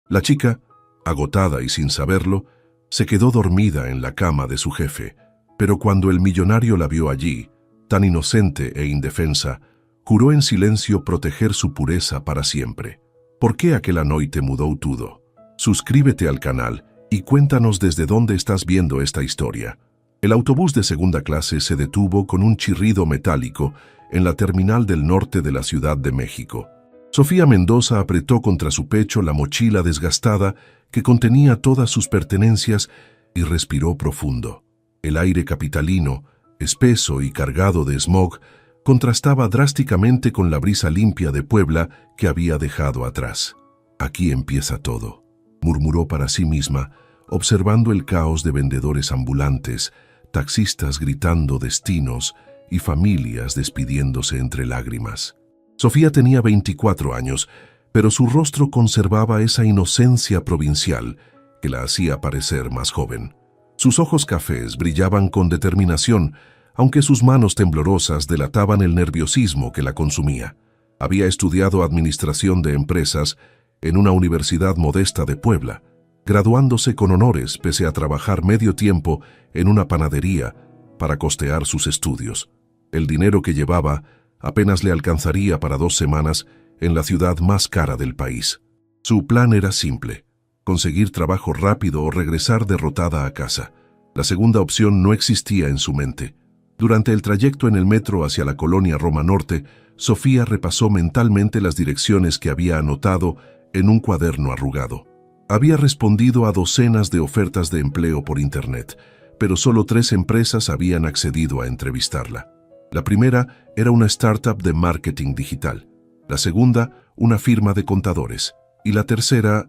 La chica, agotada y sin saberlo, se quedó dormida en la cama de su jefe, pero cuando el millonario la vio allí, tan inocente e indefensa, juró en silencio proteger su pureza para siempre. ¿Por qué aquella noite mudou tudo? Suscríbete al canal y cuéntanos desde dónde estás viendo esta historia. El autobús de segunda clase se detuvo con un chirrido metálico en la terminal del norte de la Ciudad de México. Sofía Mendoza apretó contra su pecho la mochila desgastada que contenía todas sus pertenencias y respiró profundo. El aire capitalino, espeso y cargado de smog, contrastaba drásticamente con la brisa limpia de Puebla que había dejado atrás. Aquí empieza todo, murmuró para sí misma, observando el caos de vendedores ambulantes, taxistas gritando destinos y familias despidiéndose entre lágrimas. Sofía tenía 24 años, pero su rostro conservaba esa inocencia provincial que la hacía parecer más joven. Sus ojos cafés brillaban con determinación, aunque sus manos temblorosas delataban el nerviosismo que la consumía. Había estudiado administración de empresas en una universidad modesta de Puebla, graduándose con honores pese a trabajar medio tiempo en una panadería para costear sus estudios. El dinero que llevaba apenas le alcanzaría para 2 semanas en la ciudad más cara del país. Su plan era simple: conseguir trabajo rápido o regresar derrotada a casa. La segunda opción no existía en su mente. Durante el trayecto en el metro hacia la colonia Roma Norte, Sofía repasó mentalmente las direcciones que había anotado en un cuaderno arrugado. Había respondido a docenas de ofertas de empleo por internet, pero solo 3 empresas habían accedido a entrevistarla. La primera era una startup de marketing digital, la segunda una firma de contadores, y la tercera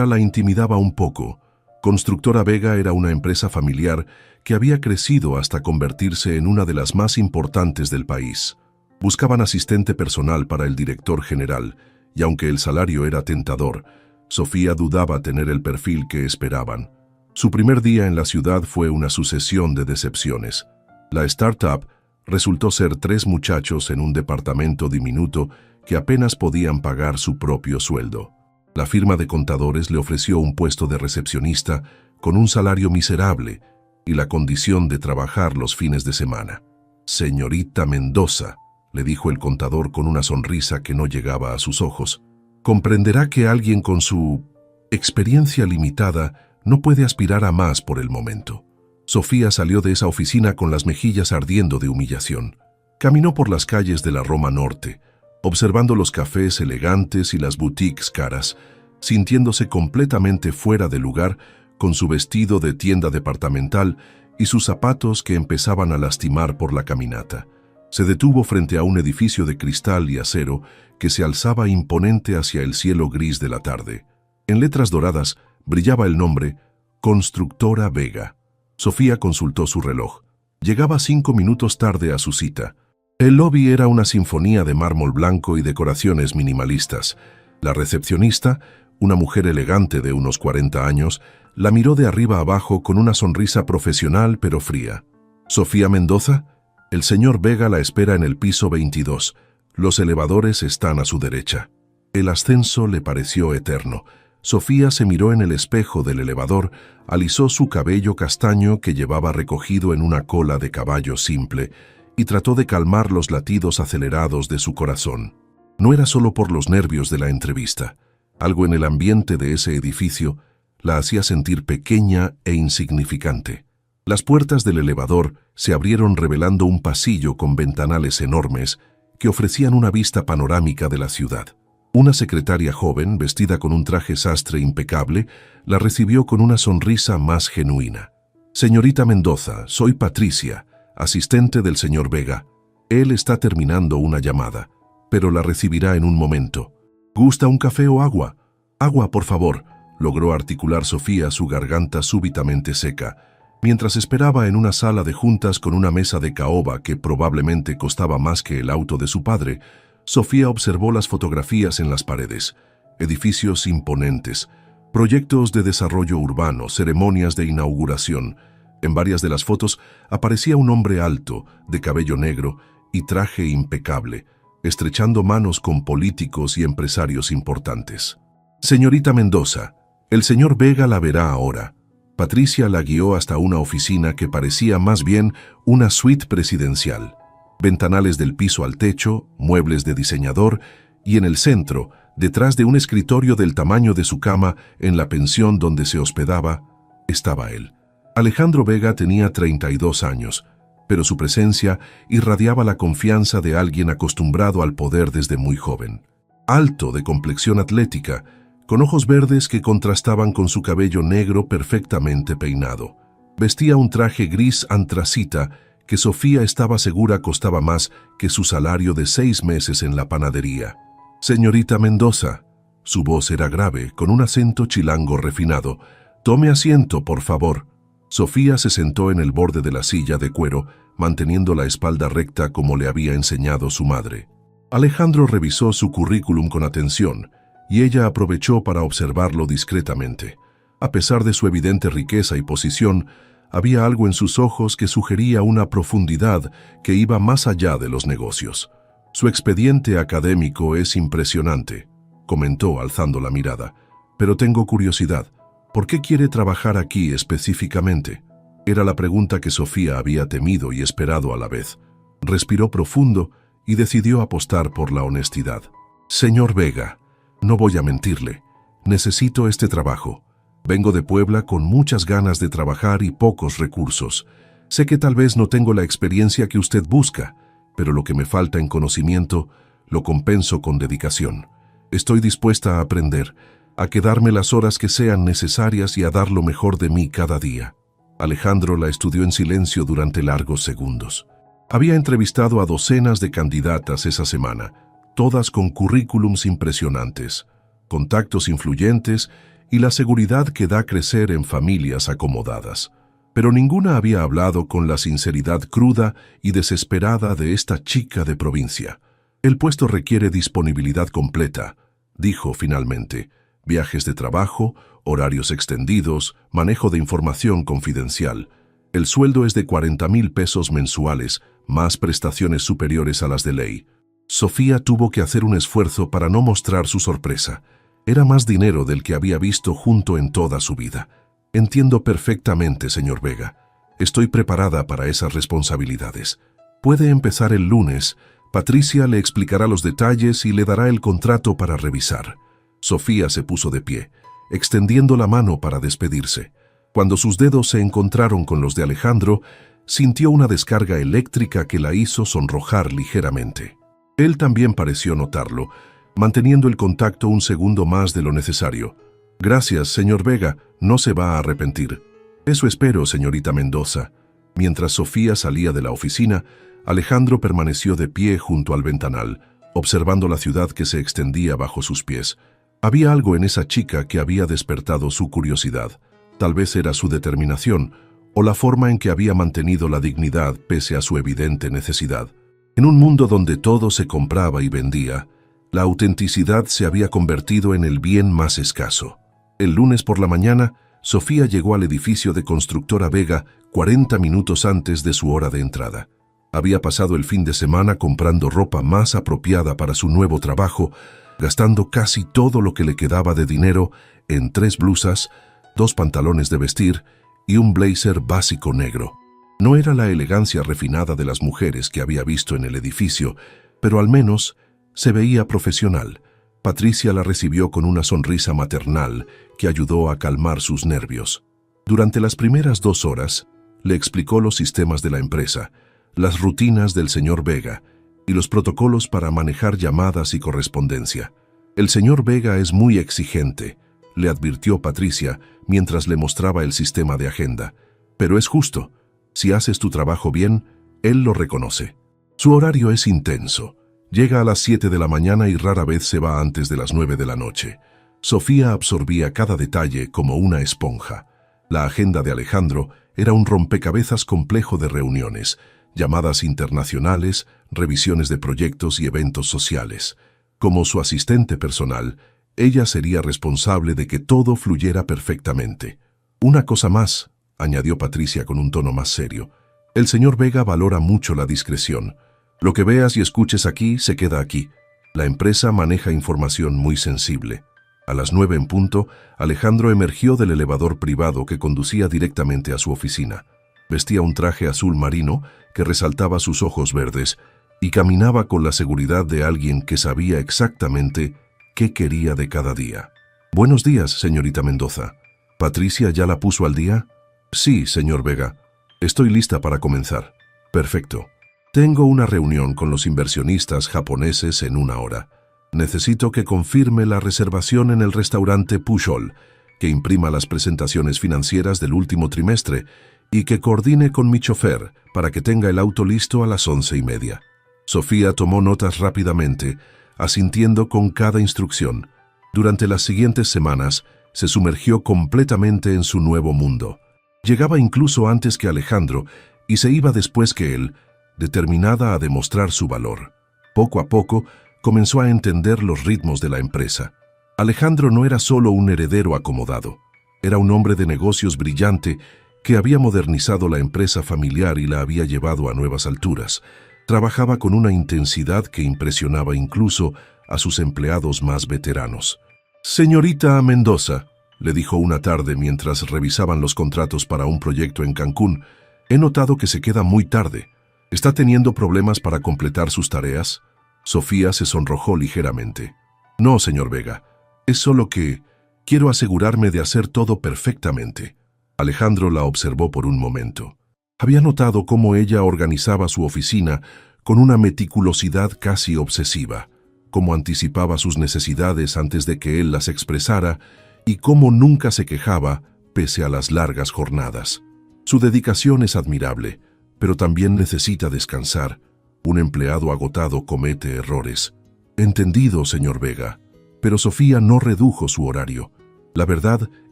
la intimidaba un poco. Constructora Vega era una empresa familiar que había crecido hasta convertirse en una de las más importantes del país. Buscaban asistente personal para el director general, y aunque el salario era tentador, Sofía dudaba tener el perfil que esperaban. Su primer día en la ciudad fue una sucesión de decepciones. La startup resultó ser 3 muchachos en un departamento diminuto que apenas podían pagar su propio sueldo. La firma de contadores le ofreció un puesto de recepcionista con un salario miserable y la condición de trabajar los fines de semana. «Señorita Mendoza», le dijo el contador con una sonrisa que no llegaba a sus ojos, «comprenderá que alguien con su experiencia limitada no puede aspirar a más por el momento». Sofía salió de esa oficina con las mejillas ardiendo de humillación. Caminó por las calles de la Roma Norte, observando los cafés elegantes y las boutiques caras, sintiéndose completamente fuera de lugar con su vestido de tienda departamental y sus zapatos que empezaban a lastimar por la caminata. Se detuvo frente a un edificio de cristal y acero que se alzaba imponente hacia el cielo gris de la tarde. En letras doradas brillaba el nombre Constructora Vega. Sofía consultó su reloj. Llegaba 5 minutos tarde a su cita. El lobby era una sinfonía de mármol blanco y decoraciones minimalistas. La recepcionista, una mujer elegante de unos 40 años, la miró de arriba abajo con una sonrisa profesional pero fría. «¿Sofía Mendoza? El señor Vega la espera en el piso 22. Los elevadores están a su derecha». El ascenso le pareció eterno. Sofía se miró en el espejo del elevador, alisó su cabello castaño que llevaba recogido en una cola de caballo simple y trató de calmar los latidos acelerados de su corazón. No era solo por los nervios de la entrevista. Algo en el ambiente de ese edificio la hacía sentir pequeña e insignificante. Las puertas del elevador se abrieron revelando un pasillo con ventanales enormes que ofrecían una vista panorámica de la ciudad. Una secretaria joven, vestida con un traje sastre impecable, la recibió con una sonrisa más genuina. «Señorita Mendoza, soy Patricia, asistente del señor Vega. Él está terminando una llamada, pero la recibirá en un momento. ¿Gusta un café o agua?» «Agua, por favor», logró articular Sofía, su garganta súbitamente seca, mientras esperaba en una sala de juntas con una mesa de caoba que probablemente costaba más que el auto de su padre. Sofía observó las fotografías en las paredes, edificios imponentes, proyectos de desarrollo urbano, ceremonias de inauguración. En varias de las fotos aparecía un hombre alto, de cabello negro y traje impecable, estrechando manos con políticos y empresarios importantes. Señorita Mendoza, el señor Vega la verá ahora. Patricia la guió hasta una oficina que parecía más bien una suite presidencial. Ventanales del piso al techo, muebles de diseñador y en el centro, detrás de un escritorio del tamaño de su cama en la pensión donde se hospedaba, estaba él. Alejandro Vega tenía 32 años, pero su presencia irradiaba la confianza de alguien acostumbrado al poder desde muy joven. Alto, de complexión atlética, con ojos verdes que contrastaban con su cabello negro perfectamente peinado. Vestía un traje gris antracita que Sofía estaba segura costaba más que su salario de 6 meses en la panadería. «Señorita Mendoza», su voz era grave, con un acento chilango refinado. «Tome asiento, por favor». Sofía se sentó en el borde de la silla de cuero, manteniendo la espalda recta como le había enseñado su madre. Alejandro revisó su currículum con atención, y ella aprovechó para observarlo discretamente. A pesar de su evidente riqueza y posición, había algo en sus ojos que sugería una profundidad que iba más allá de los negocios. «Su expediente académico es impresionante», comentó alzando la mirada, «pero tengo curiosidad. ¿Por qué quiere trabajar aquí específicamente?». Era la pregunta que Sofía había temido y esperado a la vez. Respiró profundo y decidió apostar por la honestidad. «Señor Vega, no voy a mentirle. Necesito este trabajo. Vengo de Puebla con muchas ganas de trabajar y pocos recursos. Sé que tal vez no tengo la experiencia que usted busca, pero lo que me falta en conocimiento lo compenso con dedicación. Estoy dispuesta a aprender, a quedarme las horas que sean necesarias y a dar lo mejor de mí cada día». Alejandro la estudió en silencio durante largos segundos. Había entrevistado a docenas de candidatas esa semana, todas con currículums impresionantes, contactos influyentes y la seguridad que da crecer en familias acomodadas. Pero ninguna había hablado con la sinceridad cruda y desesperada de esta chica de provincia. «El puesto requiere disponibilidad completa», dijo finalmente. «Viajes de trabajo, horarios extendidos, manejo de información confidencial. El sueldo es de 40,000 pesos mensuales, más prestaciones superiores a las de ley». Sofía tuvo que hacer un esfuerzo para no mostrar su sorpresa. Era más dinero del que había visto junto en toda su vida. «Entiendo perfectamente, señor Vega. Estoy preparada para esas responsabilidades. Puede empezar el lunes. Patricia le explicará los detalles y le dará el contrato para revisar». Sofía se puso de pie, extendiendo la mano para despedirse. Cuando sus dedos se encontraron con los de Alejandro, sintió una descarga eléctrica que la hizo sonrojar ligeramente. Él también pareció notarlo, manteniendo el contacto un segundo más de lo necesario. «Gracias, señor Vega, no se va a arrepentir». «Eso espero, señorita Mendoza». Mientras Sofía salía de la oficina, Alejandro permaneció de pie junto al ventanal, observando la ciudad que se extendía bajo sus pies. Había algo en esa chica que había despertado su curiosidad. Tal vez era su determinación, o la forma en que había mantenido la dignidad pese a su evidente necesidad. En un mundo donde todo se compraba y vendía, la autenticidad se había convertido en el bien más escaso. El lunes por la mañana, Sofía llegó al edificio de Constructora Vega 40 minutos antes de su hora de entrada. Había pasado el fin de semana comprando ropa más apropiada para su nuevo trabajo, gastando casi todo lo que le quedaba de dinero en 3 blusas, 2 pantalones de vestir y un blazer básico negro. No era la elegancia refinada de las mujeres que había visto en el edificio, pero al menos se veía profesional. Patricia la recibió con una sonrisa maternal que ayudó a calmar sus nervios. Durante las primeras 2 horas, le explicó los sistemas de la empresa, las rutinas del señor Vega y los protocolos para manejar llamadas y correspondencia. «El señor Vega es muy exigente», le advirtió Patricia mientras le mostraba el sistema de agenda. «Pero es justo. Si haces tu trabajo bien, él lo reconoce. Su horario es intenso. Llega a las 7 de la mañana y rara vez se va antes de las 9 de la noche». Sofía absorbía cada detalle como una esponja. La agenda de Alejandro era un rompecabezas complejo de reuniones, llamadas internacionales, revisiones de proyectos y eventos sociales. Como su asistente personal, ella sería responsable de que todo fluyera perfectamente. «Una cosa más», añadió Patricia con un tono más serio. «El señor Vega valora mucho la discreción. Lo que veas y escuches aquí se queda aquí. La empresa maneja información muy sensible». A las 9 en punto, Alejandro emergió del elevador privado que conducía directamente a su oficina. Vestía un traje azul marino que resaltaba sus ojos verdes y caminaba con la seguridad de alguien que sabía exactamente qué quería de cada día. «Buenos días, señorita Mendoza. ¿Patricia ya la puso al día?» «Sí, señor Vega. Estoy lista para comenzar». «Perfecto. Tengo una reunión con los inversionistas japoneses en 1 hora. Necesito que confirme la reservación en el restaurante Pujol, que imprima las presentaciones financieras del último trimestre y que coordine con mi chofer para que tenga el auto listo a las 11:30. Sofía tomó notas rápidamente, asintiendo con cada instrucción. Durante las siguientes semanas, se sumergió completamente en su nuevo mundo. Llegaba incluso antes que Alejandro y se iba después que él, determinada a demostrar su valor. Poco a poco, comenzó a entender los ritmos de la empresa. Alejandro no era solo un heredero acomodado, era un hombre de negocios brillante que había modernizado la empresa familiar y la había llevado a nuevas alturas. Trabajaba con una intensidad que impresionaba incluso a sus empleados más veteranos. «Señorita Mendoza», le dijo una tarde mientras revisaban los contratos para un proyecto en Cancún, «he notado que se queda muy tarde. ¿Está teniendo problemas para completar sus tareas?» Sofía se sonrojó ligeramente. «No, señor Vega. Es solo que quiero asegurarme de hacer todo perfectamente». Alejandro la observó por un momento. Había notado cómo ella organizaba su oficina con una meticulosidad casi obsesiva, cómo anticipaba sus necesidades antes de que él las expresara y cómo nunca se quejaba pese a las largas jornadas. Su dedicación es admirable, pero también necesita descansar. Un empleado agotado comete errores. «Entendido, señor Vega». Pero Sofía no redujo su horario. La verdad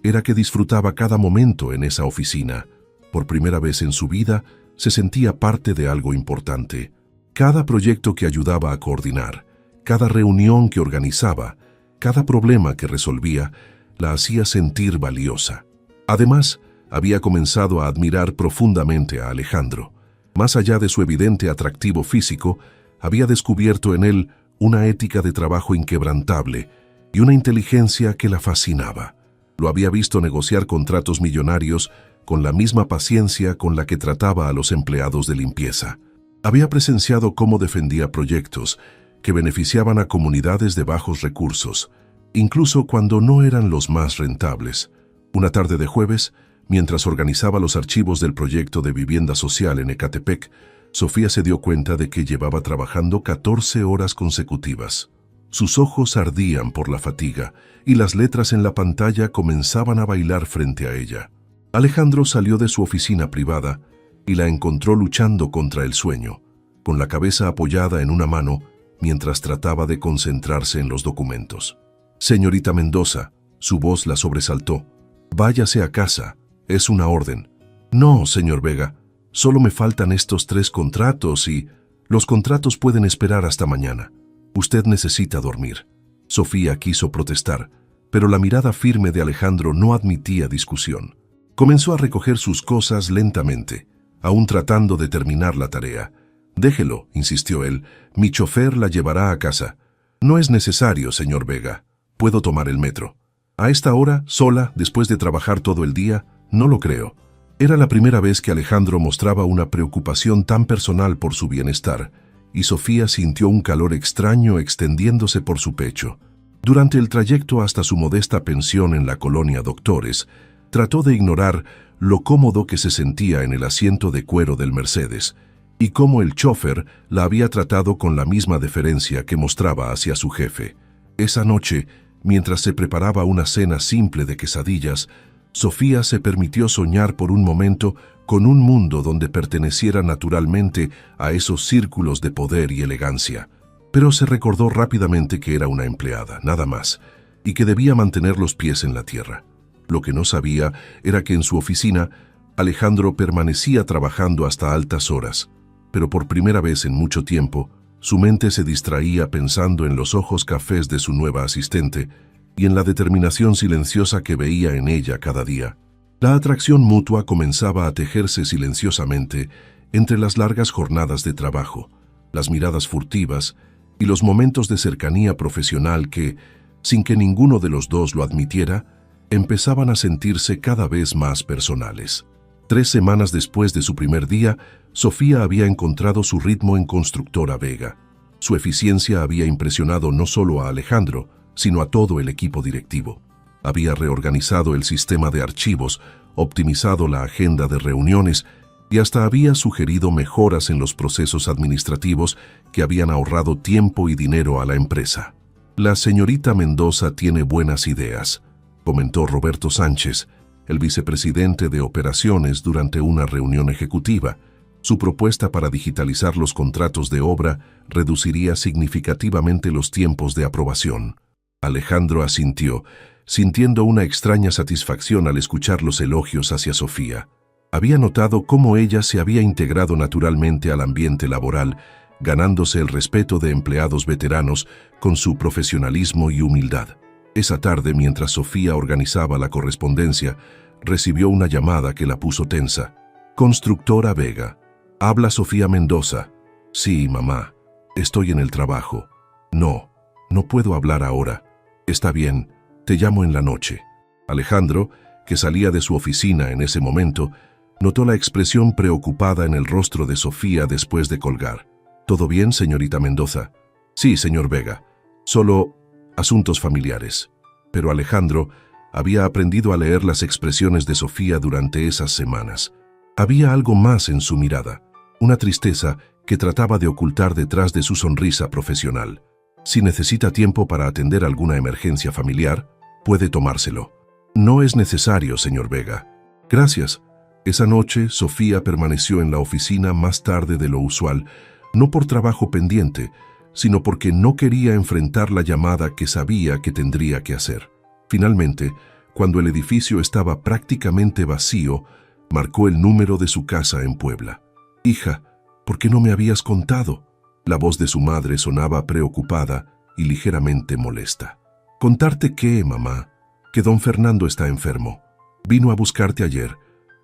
era que disfrutaba cada momento en esa oficina. Por primera vez en su vida, se sentía parte de algo importante. Cada proyecto que ayudaba a coordinar, cada reunión que organizaba, cada problema que resolvía, la hacía sentir valiosa. Además, había comenzado a admirar profundamente a Alejandro. Más allá de su evidente atractivo físico, había descubierto en él una ética de trabajo inquebrantable y una inteligencia que la fascinaba. Lo había visto negociar contratos millonarios con la misma paciencia con la que trataba a los empleados de limpieza. Había presenciado cómo defendía proyectos que beneficiaban a comunidades de bajos recursos, incluso cuando no eran los más rentables. Una tarde de jueves, mientras organizaba los archivos del proyecto de vivienda social en Ecatepec, Sofía se dio cuenta de que llevaba trabajando 14 horas consecutivas. Sus ojos ardían por la fatiga y las letras en la pantalla comenzaban a bailar frente a ella. Alejandro salió de su oficina privada y la encontró luchando contra el sueño, con la cabeza apoyada en una mano mientras trataba de concentrarse en los documentos. «Señorita Mendoza», su voz la sobresaltó. «Váyase a casa, es una orden». «No, señor Vega, solo me faltan estos 3 contratos y los contratos pueden esperar hasta mañana. Usted necesita dormir». Sofía quiso protestar, pero la mirada firme de Alejandro no admitía discusión. Comenzó a recoger sus cosas lentamente, aún tratando de terminar la tarea. «Déjelo», insistió él, «mi chofer la llevará a casa». «No es necesario, señor Vega. Puedo tomar el metro». «A esta hora, sola, después de trabajar todo el día, no lo creo». Era la primera vez que Alejandro mostraba una preocupación tan personal por su bienestar, y Sofía sintió un calor extraño extendiéndose por su pecho. Durante el trayecto hasta su modesta pensión en la colonia Doctores, trató de ignorar lo cómodo que se sentía en el asiento de cuero del Mercedes, y cómo el chofer la había tratado con la misma deferencia que mostraba hacia su jefe. Esa noche, mientras se preparaba una cena simple de quesadillas, Sofía se permitió soñar por un momento con un mundo donde perteneciera naturalmente a esos círculos de poder y elegancia. Pero se recordó rápidamente que era una empleada, nada más, y que debía mantener los pies en la tierra. Lo que no sabía era que en su oficina, Alejandro permanecía trabajando hasta altas horas, pero por primera vez en mucho tiempo, su mente se distraía pensando en los ojos cafés de su nueva asistente y en la determinación silenciosa que veía en ella cada día. La atracción mutua comenzaba a tejerse silenciosamente entre las largas jornadas de trabajo, las miradas furtivas y los momentos de cercanía profesional que, sin que ninguno de los dos lo admitiera, empezaban a sentirse cada vez más personales. 3 semanas después de su primer día, Sofía había encontrado su ritmo en Constructora Vega. Su eficiencia había impresionado no solo a Alejandro, sino a todo el equipo directivo. Había reorganizado el sistema de archivos, optimizado la agenda de reuniones y hasta había sugerido mejoras en los procesos administrativos que habían ahorrado tiempo y dinero a la empresa. La señorita Mendoza tiene buenas ideas, comentó Roberto Sánchez, el vicepresidente de operaciones, durante una reunión ejecutiva. Su propuesta para digitalizar los contratos de obra reduciría significativamente los tiempos de aprobación. Alejandro asintió, sintiendo una extraña satisfacción al escuchar los elogios hacia Sofía. Había notado cómo ella se había integrado naturalmente al ambiente laboral, ganándose el respeto de empleados veteranos con su profesionalismo y humildad. Esa tarde, mientras Sofía organizaba la correspondencia, recibió una llamada que la puso tensa. Constructora Vega. Habla Sofía Mendoza. Sí, mamá. Estoy en el trabajo. No puedo hablar ahora. Está bien, te llamo en la noche. Alejandro, que salía de su oficina en ese momento, notó la expresión preocupada en el rostro de Sofía después de colgar. ¿Todo bien, señorita Mendoza? Sí, señor Vega. Solo asuntos familiares. Pero Alejandro había aprendido a leer las expresiones de Sofía durante esas semanas. Había algo más en su mirada, una tristeza que trataba de ocultar detrás de su sonrisa profesional. Si necesita tiempo para atender alguna emergencia familiar, puede tomárselo. No es necesario, señor Vega. Gracias. Esa noche, Sofía permaneció en la oficina más tarde de lo usual, no por trabajo pendiente, sino porque no quería enfrentar la llamada que sabía que tendría que hacer. Finalmente, cuando el edificio estaba prácticamente vacío, marcó el número de su casa en Puebla. «Hija, ¿por qué no me habías contado?». La voz de su madre sonaba preocupada y ligeramente molesta. «¿Contarte qué, mamá? Que don Fernando está enfermo. Vino a buscarte ayer.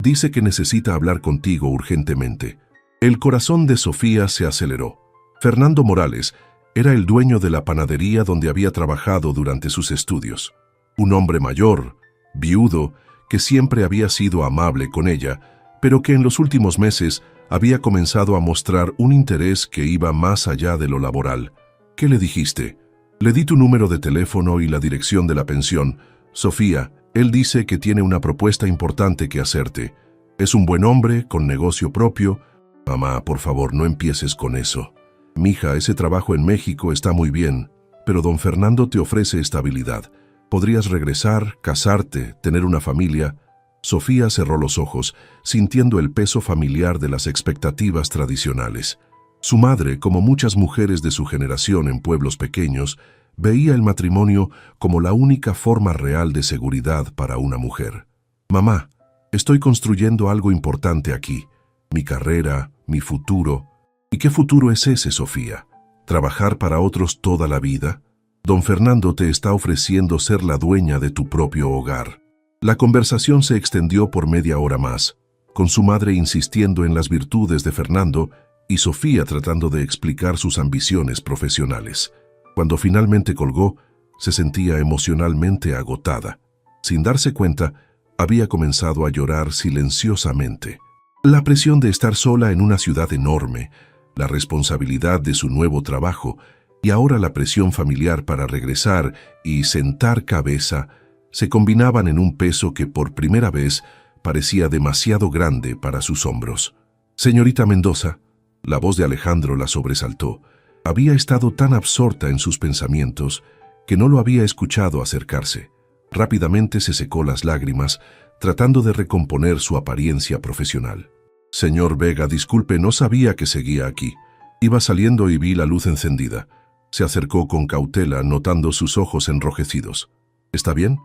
Dice que necesita hablar contigo urgentemente». El corazón de Sofía se aceleró. Fernando Morales era el dueño de la panadería donde había trabajado durante sus estudios. Un hombre mayor, viudo, que siempre había sido amable con ella, pero que en los últimos meses había comenzado a mostrar un interés que iba más allá de lo laboral. «¿Qué le dijiste?». «Le di tu número de teléfono y la dirección de la pensión. Sofía, él dice que tiene una propuesta importante que hacerte. Es un buen hombre, con negocio propio». «Mamá, por favor, no empieces con eso. Mija, ese trabajo en México está muy bien, pero don Fernando te ofrece estabilidad. Podrías regresar, casarte, tener una familia». Sofía cerró los ojos, sintiendo el peso familiar de las expectativas tradicionales. Su madre, como muchas mujeres de su generación en pueblos pequeños, veía el matrimonio como la única forma real de seguridad para una mujer. «Mamá, estoy construyendo algo importante aquí. Mi carrera, mi futuro». «¿Y qué futuro es ese, Sofía? ¿Trabajar para otros toda la vida? Don Fernando te está ofreciendo ser la dueña de tu propio hogar». La conversación se extendió por media hora más, con su madre insistiendo en las virtudes de Fernando y Sofía tratando de explicar sus ambiciones profesionales. Cuando finalmente colgó, se sentía emocionalmente agotada. Sin darse cuenta, había comenzado a llorar silenciosamente. La presión de estar sola en una ciudad enorme, la responsabilidad de su nuevo trabajo y ahora la presión familiar para regresar y sentar cabeza se combinaban en un peso que por primera vez parecía demasiado grande para sus hombros. «Señorita Mendoza», la voz de Alejandro la sobresaltó. Había estado tan absorta en sus pensamientos que no lo había escuchado acercarse. Rápidamente se secó las lágrimas, tratando de recomponer su apariencia profesional. «Señor Vega, disculpe, no sabía que seguía aquí. Iba saliendo y vi la luz encendida». Se acercó con cautela, notando sus ojos enrojecidos. «¿Está bien?».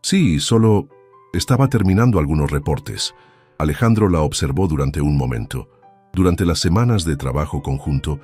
«Sí, solo estaba terminando algunos reportes». Alejandro la observó durante un momento. Durante las semanas de trabajo conjunto,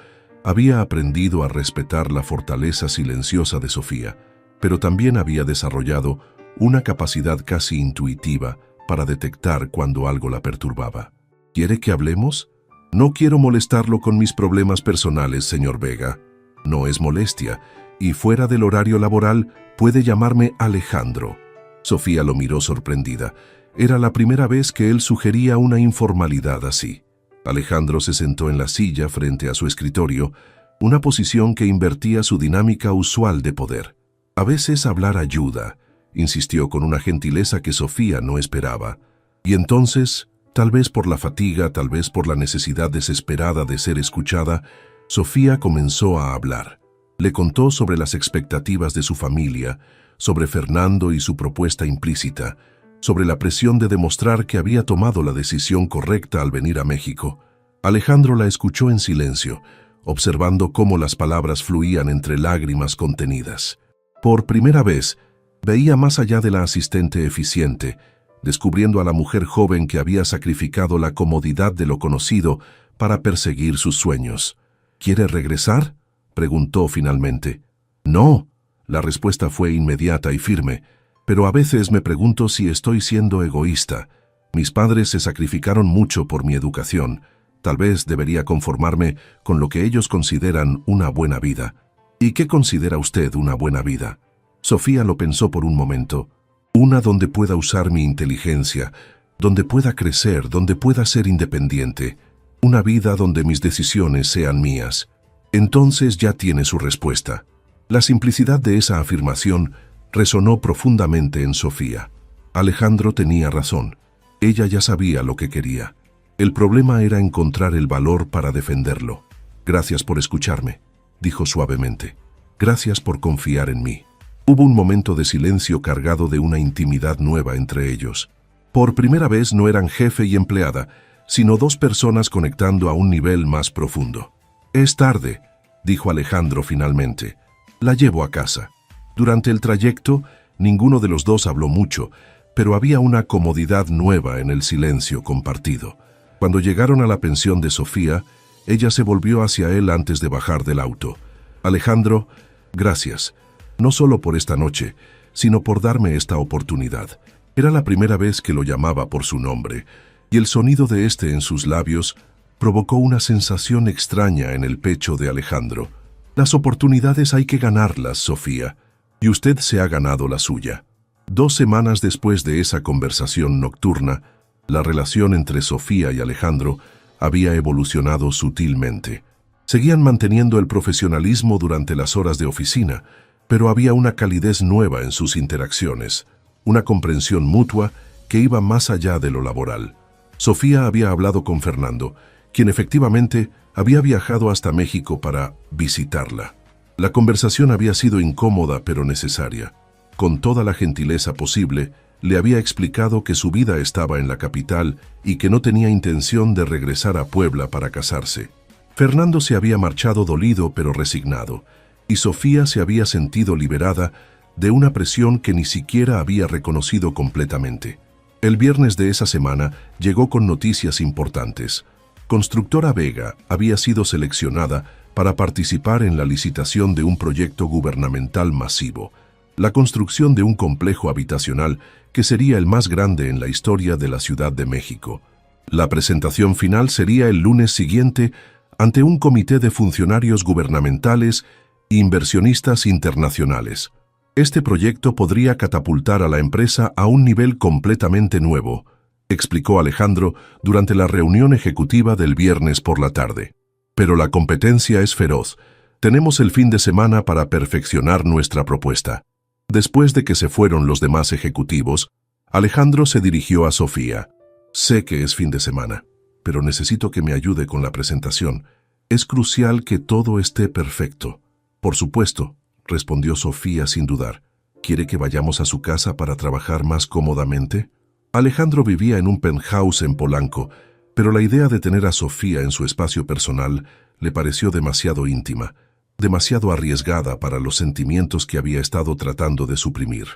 había aprendido a respetar la fortaleza silenciosa de Sofía, pero también había desarrollado una capacidad casi intuitiva para detectar cuando algo la perturbaba. «¿Quiere que hablemos?». «No quiero molestarlo con mis problemas personales, señor Vega». «No es molestia, y fuera del horario laboral puede llamarme Alejandro. Sofía lo miró sorprendida. Era la primera vez que él sugería una informalidad así. Alejandro se sentó en la silla frente a su escritorio, una posición que invertía su dinámica usual de poder. A veces hablar ayuda, insistió con una gentileza que Sofía no esperaba. Y entonces, tal vez por la fatiga, tal vez por la necesidad desesperada de ser escuchada, Sofía comenzó a hablar. Le contó sobre las expectativas de su familia, sobre Fernando y su propuesta implícita, sobre la presión de demostrar que había tomado la decisión correcta al venir a México. Alejandro la escuchó en silencio, observando cómo las palabras fluían entre lágrimas contenidas. Por primera vez, veía más allá de la asistente eficiente, descubriendo a la mujer joven que había sacrificado la comodidad de lo conocido para perseguir sus sueños. ¿Quiere regresar?, preguntó finalmente. No, la respuesta fue inmediata y firme, pero a veces me pregunto si estoy siendo egoísta. Mis padres se sacrificaron mucho por mi educación. Tal vez debería conformarme con lo que ellos consideran una buena vida. ¿Y qué considera usted una buena vida? Sofía lo pensó por un momento. Una donde pueda usar mi inteligencia, donde pueda crecer, donde pueda ser independiente. Una vida donde mis decisiones sean mías. Entonces ya tiene su respuesta. La simplicidad de esa afirmación resonó profundamente en Sofía. Alejandro tenía razón. Ella ya sabía lo que quería. El problema era encontrar el valor para defenderlo. Gracias por escucharme, dijo suavemente. Gracias por confiar en mí. Hubo un momento de silencio cargado de una intimidad nueva entre ellos. Por primera vez no eran jefe y empleada, sino dos personas conectando a un nivel más profundo. Es tarde, dijo Alejandro finalmente. La llevo a casa. Durante el trayecto, ninguno de los dos habló mucho, pero había una comodidad nueva en el silencio compartido. Cuando llegaron a la pensión de Sofía, ella se volvió hacia él antes de bajar del auto. Alejandro, gracias, no solo por esta noche, sino por darme esta oportunidad. Era la primera vez que lo llamaba por su nombre, y el sonido de este en sus labios provocó una sensación extraña en el pecho de Alejandro. Las oportunidades hay que ganarlas, Sofía, y usted se ha ganado la suya. 2 semanas después de esa conversación nocturna, la relación entre Sofía y Alejandro había evolucionado sutilmente. Seguían manteniendo el profesionalismo durante las horas de oficina, pero había una calidez nueva en sus interacciones, una comprensión mutua que iba más allá de lo laboral. Sofía había hablado con Fernando, quien efectivamente había viajado hasta México para visitarla. La conversación había sido incómoda pero necesaria. Con toda la gentileza posible, le había explicado que su vida estaba en la capital y que no tenía intención de regresar a Puebla para casarse. Fernando se había marchado dolido pero resignado, y Sofía se había sentido liberada de una presión que ni siquiera había reconocido completamente. El viernes de esa semana llegó con noticias importantes. Constructora Vega había sido seleccionada para participar en la licitación de un proyecto gubernamental masivo, la construcción de un complejo habitacional que sería el más grande en la historia de la Ciudad de México. La presentación final sería el lunes siguiente ante un comité de funcionarios gubernamentales e inversionistas internacionales. Este proyecto podría catapultar a la empresa a un nivel completamente nuevo, explicó Alejandro durante la reunión ejecutiva del viernes por la tarde. Pero la competencia es feroz. Tenemos el fin de semana para perfeccionar nuestra propuesta. Después de que se fueron los demás ejecutivos, Alejandro se dirigió a Sofía. Sé que es fin de semana, pero necesito que me ayude con la presentación. Es crucial que todo esté perfecto. Por supuesto, respondió Sofía sin dudar. ¿Quiere que vayamos a su casa para trabajar más cómodamente? Alejandro vivía en un penthouse en Polanco, pero la idea de tener a Sofía en su espacio personal le pareció demasiado íntima, demasiado arriesgada para los sentimientos que había estado tratando de suprimir.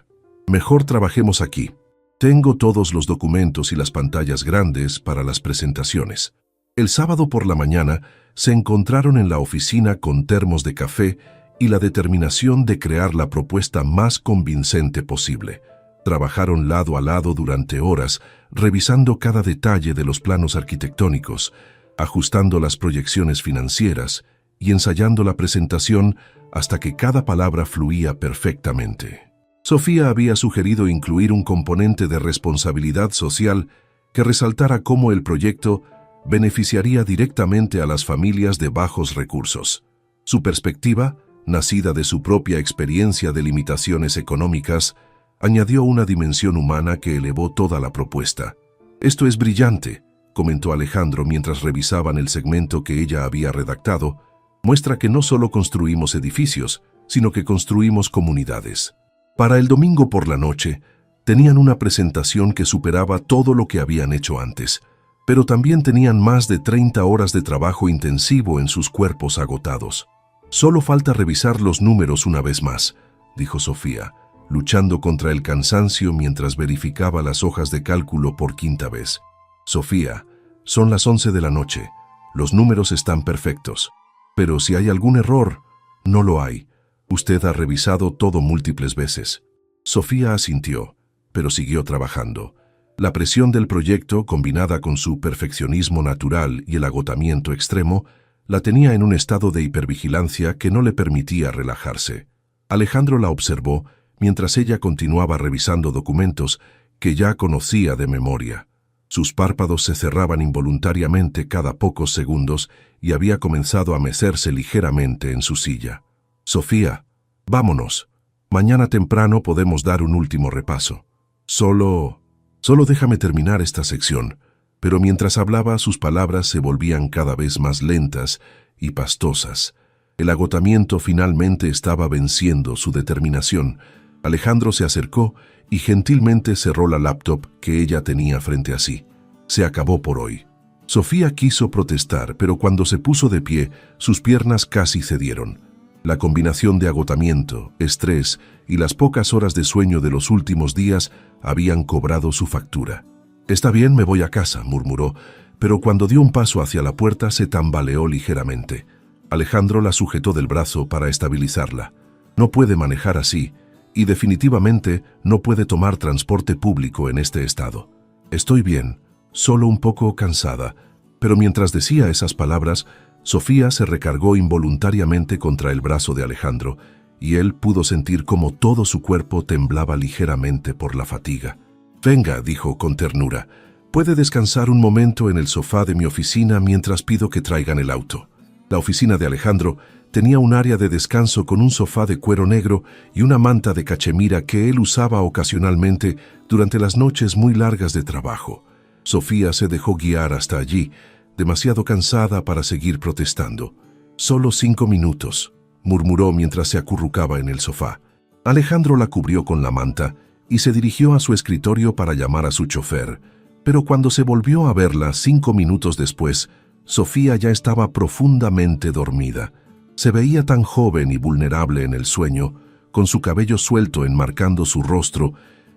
Mejor trabajemos aquí. Tengo todos los documentos y las pantallas grandes para las presentaciones. El sábado por la mañana se encontraron en la oficina con termos de café y la determinación de crear la propuesta más convincente posible. Trabajaron lado a lado durante horas, revisando cada detalle de los planos arquitectónicos, ajustando las proyecciones financieras y ensayando la presentación hasta que cada palabra fluía perfectamente. Sofía había sugerido incluir un componente de responsabilidad social que resaltara cómo el proyecto beneficiaría directamente a las familias de bajos recursos. Su perspectiva, nacida de su propia experiencia de limitaciones económicas, añadió una dimensión humana que elevó toda la propuesta. «Esto es brillante», comentó Alejandro mientras revisaban el segmento que ella había redactado. «Muestra que no solo construimos edificios, sino que construimos comunidades». Para el domingo por la noche, tenían una presentación que superaba todo lo que habían hecho antes, pero también tenían más de 30 horas de trabajo intensivo en sus cuerpos agotados. «Solo falta revisar los números una vez más», dijo Sofía, luchando contra el cansancio mientras verificaba las hojas de cálculo por quinta vez. «Sofía, son las 11 de la noche. Los números están perfectos. Pero si hay algún error, no lo hay. Usted ha revisado todo múltiples veces». Sofía asintió, pero siguió trabajando. La presión del proyecto, combinada con su perfeccionismo natural y el agotamiento extremo, la tenía en un estado de hipervigilancia que no le permitía relajarse. Alejandro la observó mientras ella continuaba revisando documentos que ya conocía de memoria. Sus párpados se cerraban involuntariamente cada pocos segundos y había comenzado a mecerse ligeramente en su silla. «Sofía, vámonos. Mañana temprano podemos dar un último repaso. Solo déjame terminar esta sección». Pero mientras hablaba, sus palabras se volvían cada vez más lentas y pastosas. El agotamiento finalmente estaba venciendo su determinación. Alejandro se acercó y gentilmente cerró la laptop que ella tenía frente a sí. «Se acabó por hoy». Sofía quiso protestar, pero cuando se puso de pie, sus piernas casi cedieron. La combinación de agotamiento, estrés y las pocas horas de sueño de los últimos días habían cobrado su factura. «Está bien, me voy a casa», murmuró, pero cuando dio un paso hacia la puerta se tambaleó ligeramente. Alejandro la sujetó del brazo para estabilizarla. «No puede manejar así, y definitivamente no puede tomar transporte público en este estado». «Estoy bien, solo un poco cansada». Pero mientras decía esas palabras, Sofía se recargó involuntariamente contra el brazo de Alejandro, y él pudo sentir cómo todo su cuerpo temblaba ligeramente por la fatiga. «Venga», dijo con ternura, «puede descansar un momento en el sofá de mi oficina mientras pido que traigan el auto». La oficina de Alejandro tenía un área de descanso con un sofá de cuero negro y una manta de cachemira que él usaba ocasionalmente durante las noches muy largas de trabajo. Sofía se dejó guiar hasta allí, demasiado cansada para seguir protestando. «Solo 5 minutos», murmuró mientras se acurrucaba en el sofá. Alejandro la cubrió con la manta y se dirigió a su escritorio para llamar a su chofer, pero cuando se volvió a verla 5 minutos después, Sofía ya estaba profundamente dormida. Se veía tan joven y vulnerable en el sueño, con su cabello suelto enmarcando su rostro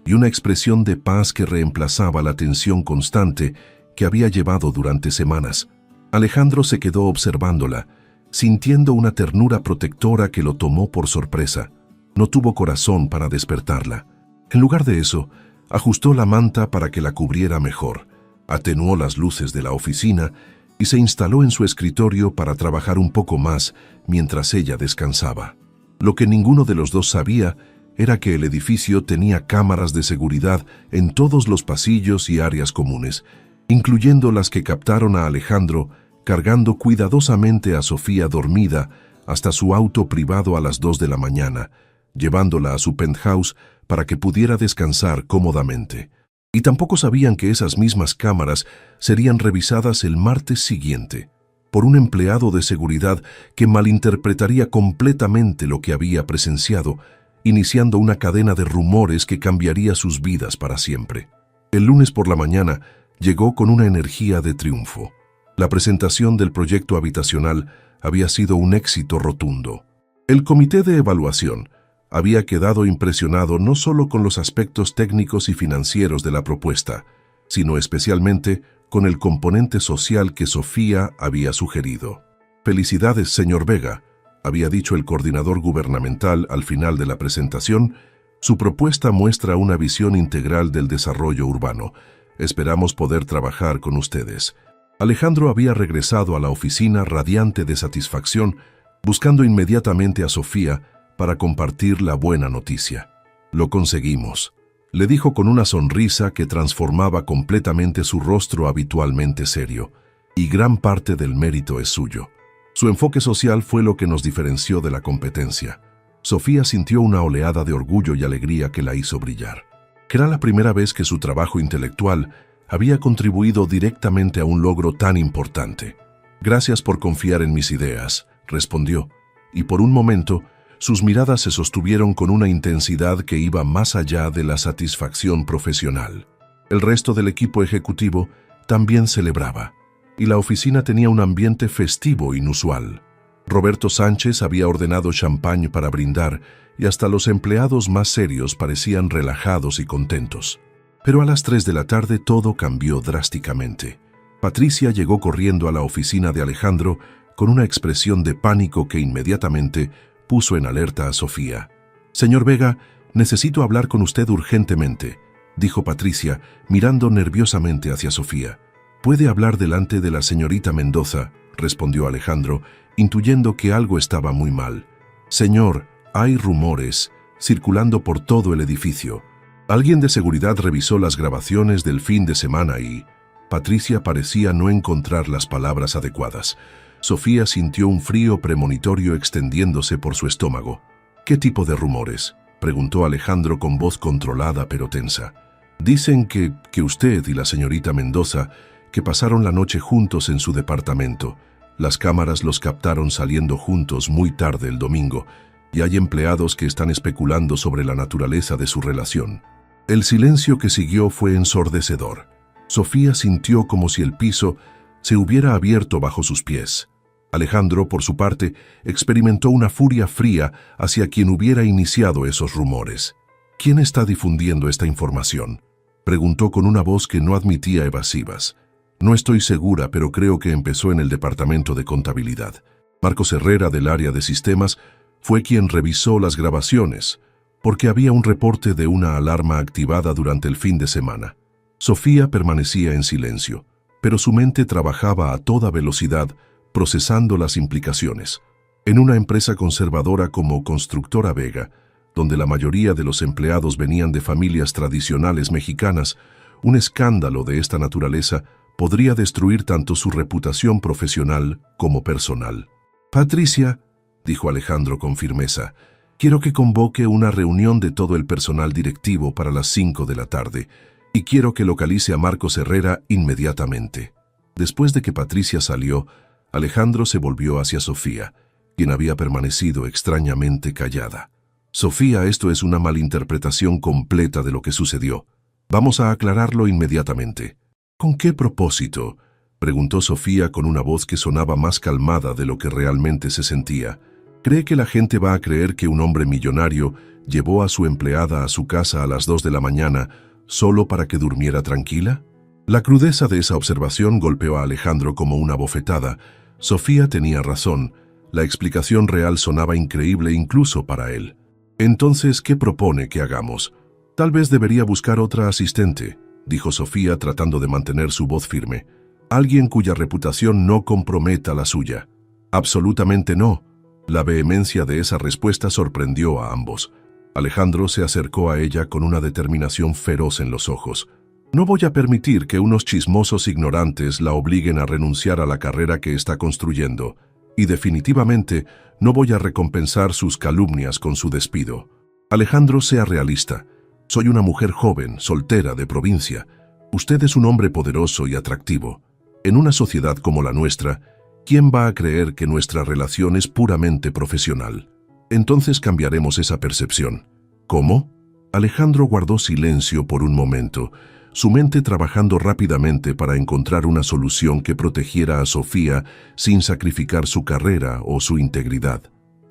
y una expresión de paz que reemplazaba la tensión constante que había llevado durante semanas. Alejandro se quedó observándola, sintiendo una ternura protectora que lo tomó por sorpresa. No tuvo corazón para despertarla. En lugar de eso, ajustó la manta para que la cubriera mejor, atenuó las luces de la oficina y se instaló en su escritorio para trabajar un poco más mientras ella descansaba. Lo que ninguno de los dos sabía era que el edificio tenía cámaras de seguridad en todos los pasillos y áreas comunes, incluyendo las que captaron a Alejandro cargando cuidadosamente a Sofía dormida hasta su auto privado a las 2 de la mañana, llevándola a su penthouse para que pudiera descansar cómodamente. Y tampoco sabían que esas mismas cámaras serían revisadas el martes siguiente por un empleado de seguridad que malinterpretaría completamente lo que había presenciado, iniciando una cadena de rumores que cambiaría sus vidas para siempre. El lunes por la mañana llegó con una energía de triunfo. La presentación del proyecto habitacional había sido un éxito rotundo. El comité de evaluación había quedado impresionado no solo con los aspectos técnicos y financieros de la propuesta, sino especialmente con el componente social que Sofía había sugerido. «Felicidades, señor Vega», había dicho el coordinador gubernamental al final de la presentación. «Su propuesta muestra una visión integral del desarrollo urbano. Esperamos poder trabajar con ustedes». Alejandro había regresado a la oficina radiante de satisfacción, buscando inmediatamente a Sofía para compartir la buena noticia. «Lo conseguimos», le dijo con una sonrisa que transformaba completamente su rostro habitualmente serio, y gran parte del mérito es suyo. Su enfoque social fue lo que nos diferenció de la competencia. Sofía sintió una oleada de orgullo y alegría que la hizo brillar. Era la primera vez que su trabajo intelectual había contribuido directamente a un logro tan importante. «Gracias por confiar en mis ideas», respondió, y por un momento sus miradas se sostuvieron con una intensidad que iba más allá de la satisfacción profesional. El resto del equipo ejecutivo también celebraba, y la oficina tenía un ambiente festivo inusual. Roberto Sánchez había ordenado champán para brindar y hasta los empleados más serios parecían relajados y contentos. Pero a las 3 de la tarde todo cambió drásticamente. Patricia llegó corriendo a la oficina de Alejandro con una expresión de pánico que inmediatamente puso en alerta a Sofía. «Señor Vega, necesito hablar con usted urgentemente», dijo Patricia, mirando nerviosamente hacia Sofía. «¿Puede hablar delante de la señorita Mendoza?», respondió Alejandro, intuyendo que algo estaba muy mal. «Señor, hay rumores circulando por todo el edificio. Alguien de seguridad revisó las grabaciones del fin de semana y...» Patricia parecía no encontrar las palabras adecuadas. Sofía sintió un frío premonitorio extendiéndose por su estómago. «¿Qué tipo de rumores?», preguntó Alejandro con voz controlada pero tensa. «Dicen que usted y la señorita Mendoza que pasaron la noche juntos en su departamento. Las cámaras los captaron saliendo juntos muy tarde el domingo y hay empleados que están especulando sobre la naturaleza de su relación». El silencio que siguió fue ensordecedor. Sofía sintió como si el piso se hubiera abierto bajo sus pies. Alejandro, por su parte, experimentó una furia fría hacia quien hubiera iniciado esos rumores. «¿Quién está difundiendo esta información?», preguntó con una voz que no admitía evasivas. «No estoy segura, pero creo que empezó en el departamento de contabilidad. Marcos Herrera, del área de sistemas, fue quien revisó las grabaciones, porque había un reporte de una alarma activada durante el fin de semana». Sofía permanecía en silencio, pero su mente trabajaba a toda velocidad, procesando las implicaciones. En una empresa conservadora como Constructora Vega, donde la mayoría de los empleados venían de familias tradicionales mexicanas, un escándalo de esta naturaleza podría destruir tanto su reputación profesional como personal. «Patricia», dijo Alejandro con firmeza, «quiero que convoque una reunión de todo el personal directivo para las 5 de la tarde y quiero que localice a Marcos Herrera inmediatamente». Después de que Patricia salió, Alejandro se volvió hacia Sofía, quien había permanecido extrañamente callada. «Sofía, esto es una malinterpretación completa de lo que sucedió. Vamos a aclararlo inmediatamente». «¿Con qué propósito?», preguntó Sofía con una voz que sonaba más calmada de lo que realmente se sentía. «¿Cree que la gente va a creer que un hombre millonario llevó a su empleada a su casa a las 2 de la mañana solo para que durmiera tranquila?» La crudeza de esa observación golpeó a Alejandro como una bofetada. Sofía tenía razón. La explicación real sonaba increíble incluso para él. «Entonces, ¿qué propone que hagamos?» «Tal vez debería buscar otra asistente», dijo Sofía tratando de mantener su voz firme. «Alguien cuya reputación no comprometa la suya». «Absolutamente no». La vehemencia de esa respuesta sorprendió a ambos. Alejandro se acercó a ella con una determinación feroz en los ojos. «No voy a permitir que unos chismosos ignorantes la obliguen a renunciar a la carrera que está construyendo, y definitivamente no voy a recompensar sus calumnias con su despido. Alejandro, sea realista. Soy una mujer joven, soltera, de provincia. Usted es un hombre poderoso y atractivo. En una sociedad como la nuestra, ¿quién va a creer que nuestra relación es puramente profesional? Entonces cambiaremos esa percepción». «¿Cómo?». Alejandro guardó silencio por un momento, su mente trabajando rápidamente para encontrar una solución que protegiera a Sofía sin sacrificar su carrera o su integridad.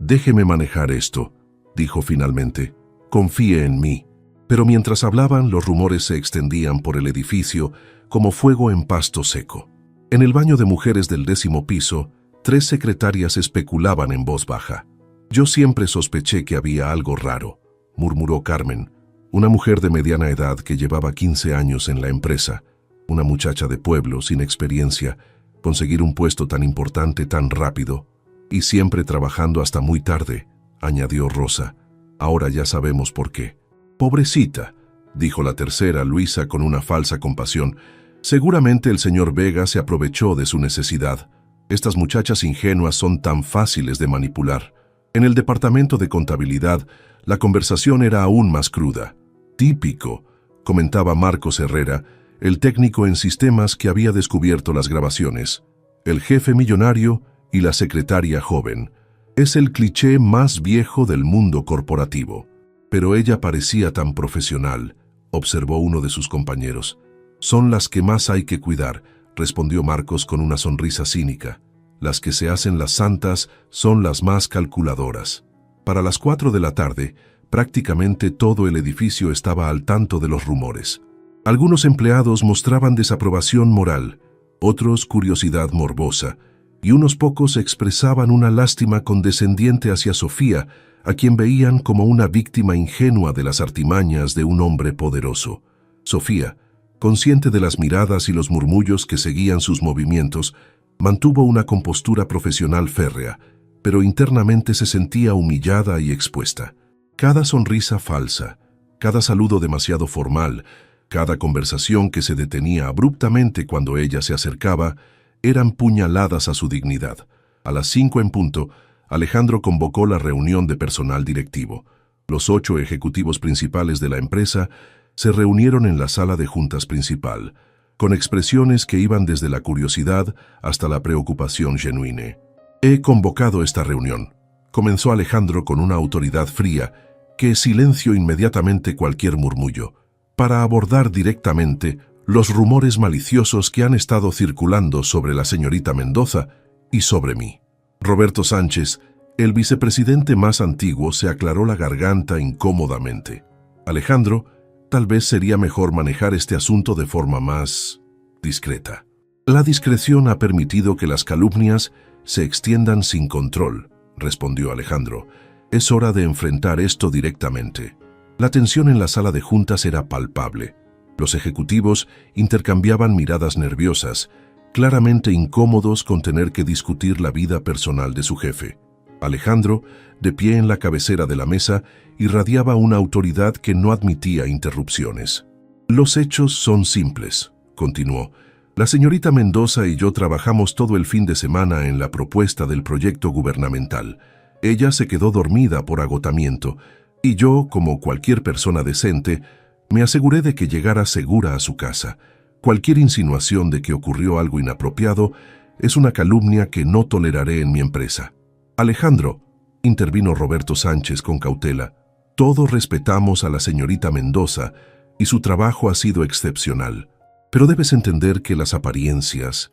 «Déjeme manejar esto», dijo finalmente. «Confíe en mí». Pero mientras hablaban, los rumores se extendían por el edificio como fuego en pasto seco. En el baño de mujeres del 10º piso, 3 secretarias especulaban en voz baja. «Yo siempre sospeché que había algo raro», murmuró Carmen, una mujer de mediana edad que llevaba 15 años en la empresa, una muchacha de pueblo sin experiencia, Conseguir un puesto tan importante tan rápido, y siempre trabajando hasta muy tarde, añadió Rosa. Ahora ya sabemos por qué. Pobrecita, dijo la tercera, Luisa, con una falsa compasión. Seguramente el señor Vega se aprovechó de su necesidad. Estas muchachas ingenuas son tan fáciles de manipular. En el departamento de contabilidad, la conversación era aún más cruda. Típico, comentaba Marcos Herrera, el técnico en sistemas que había descubierto las grabaciones. El jefe millonario y la secretaria joven. Es el cliché más viejo del mundo corporativo. Pero ella parecía tan profesional, observó uno de sus compañeros. Son las que más hay que cuidar, respondió Marcos con una sonrisa cínica. Las que se hacen las santas son las más calculadoras. Para las 4 de la tarde, prácticamente todo el edificio estaba al tanto de los rumores. Algunos empleados mostraban desaprobación moral, otros curiosidad morbosa, y unos pocos expresaban una lástima condescendiente hacia Sofía, a quien veían como una víctima ingenua de las artimañas de un hombre poderoso. Sofía, consciente de las miradas y los murmullos que seguían sus movimientos, mantuvo una compostura profesional férrea, pero internamente se sentía humillada y expuesta. Cada sonrisa falsa, cada saludo demasiado formal, cada conversación que se detenía abruptamente cuando ella se acercaba, eran puñaladas a su dignidad. A las 5 en punto, Alejandro convocó la reunión de personal directivo. Los 8 ejecutivos principales de la empresa se reunieron en la sala de juntas principal, con expresiones que iban desde la curiosidad hasta la preocupación genuina. He convocado esta reunión, comenzó Alejandro con una autoridad fría que silenció inmediatamente cualquier murmullo, para abordar directamente los rumores maliciosos que han estado circulando sobre la señorita Mendoza y sobre mí. Roberto Sánchez, el vicepresidente más antiguo, se aclaró la garganta incómodamente. Alejandro, tal vez sería mejor manejar este asunto de forma más discreta. La discreción ha permitido que las calumnias se extiendan sin control, respondió Alejandro. Es hora de enfrentar esto directamente. La tensión en la sala de juntas era palpable. Los ejecutivos intercambiaban miradas nerviosas, claramente incómodos con tener que discutir la vida personal de su jefe. Alejandro, de pie en la cabecera de la mesa, irradiaba una autoridad que no admitía interrupciones. Los hechos son simples, continuó. La señorita Mendoza y yo trabajamos todo el fin de semana en la propuesta del proyecto gubernamental. Ella se quedó dormida por agotamiento, y yo, como cualquier persona decente, me aseguré de que llegara segura a su casa. Cualquier insinuación de que ocurrió algo inapropiado es una calumnia que no toleraré en mi empresa. Alejandro, intervino Roberto Sánchez con cautela, todos respetamos a la señorita Mendoza y su trabajo ha sido excepcional. Pero debes entender que las apariencias,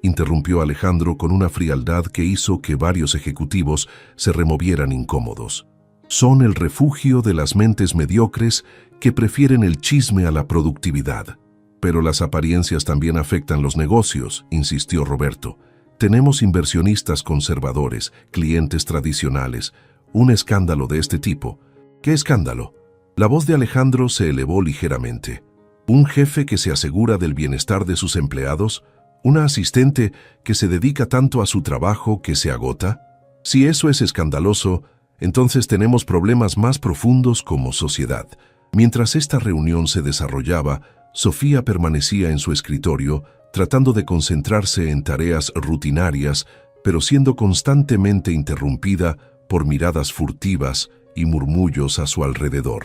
interrumpió Alejandro con una frialdad que hizo que varios ejecutivos se removieran incómodos. Son el refugio de las mentes mediocres que prefieren el chisme a la productividad. Pero las apariencias también afectan los negocios, insistió Roberto. Tenemos inversionistas conservadores, clientes tradicionales. Un escándalo de este tipo. ¿Qué escándalo? La voz de Alejandro se elevó ligeramente. ¿Un jefe que se asegura del bienestar de sus empleados? ¿Una asistente que se dedica tanto a su trabajo que se agota? Si eso es escandaloso, entonces tenemos problemas más profundos como sociedad. Mientras esta reunión se desarrollaba, Sofía permanecía en su escritorio, tratando de concentrarse en tareas rutinarias, pero siendo constantemente interrumpida por miradas furtivas y murmullos a su alrededor.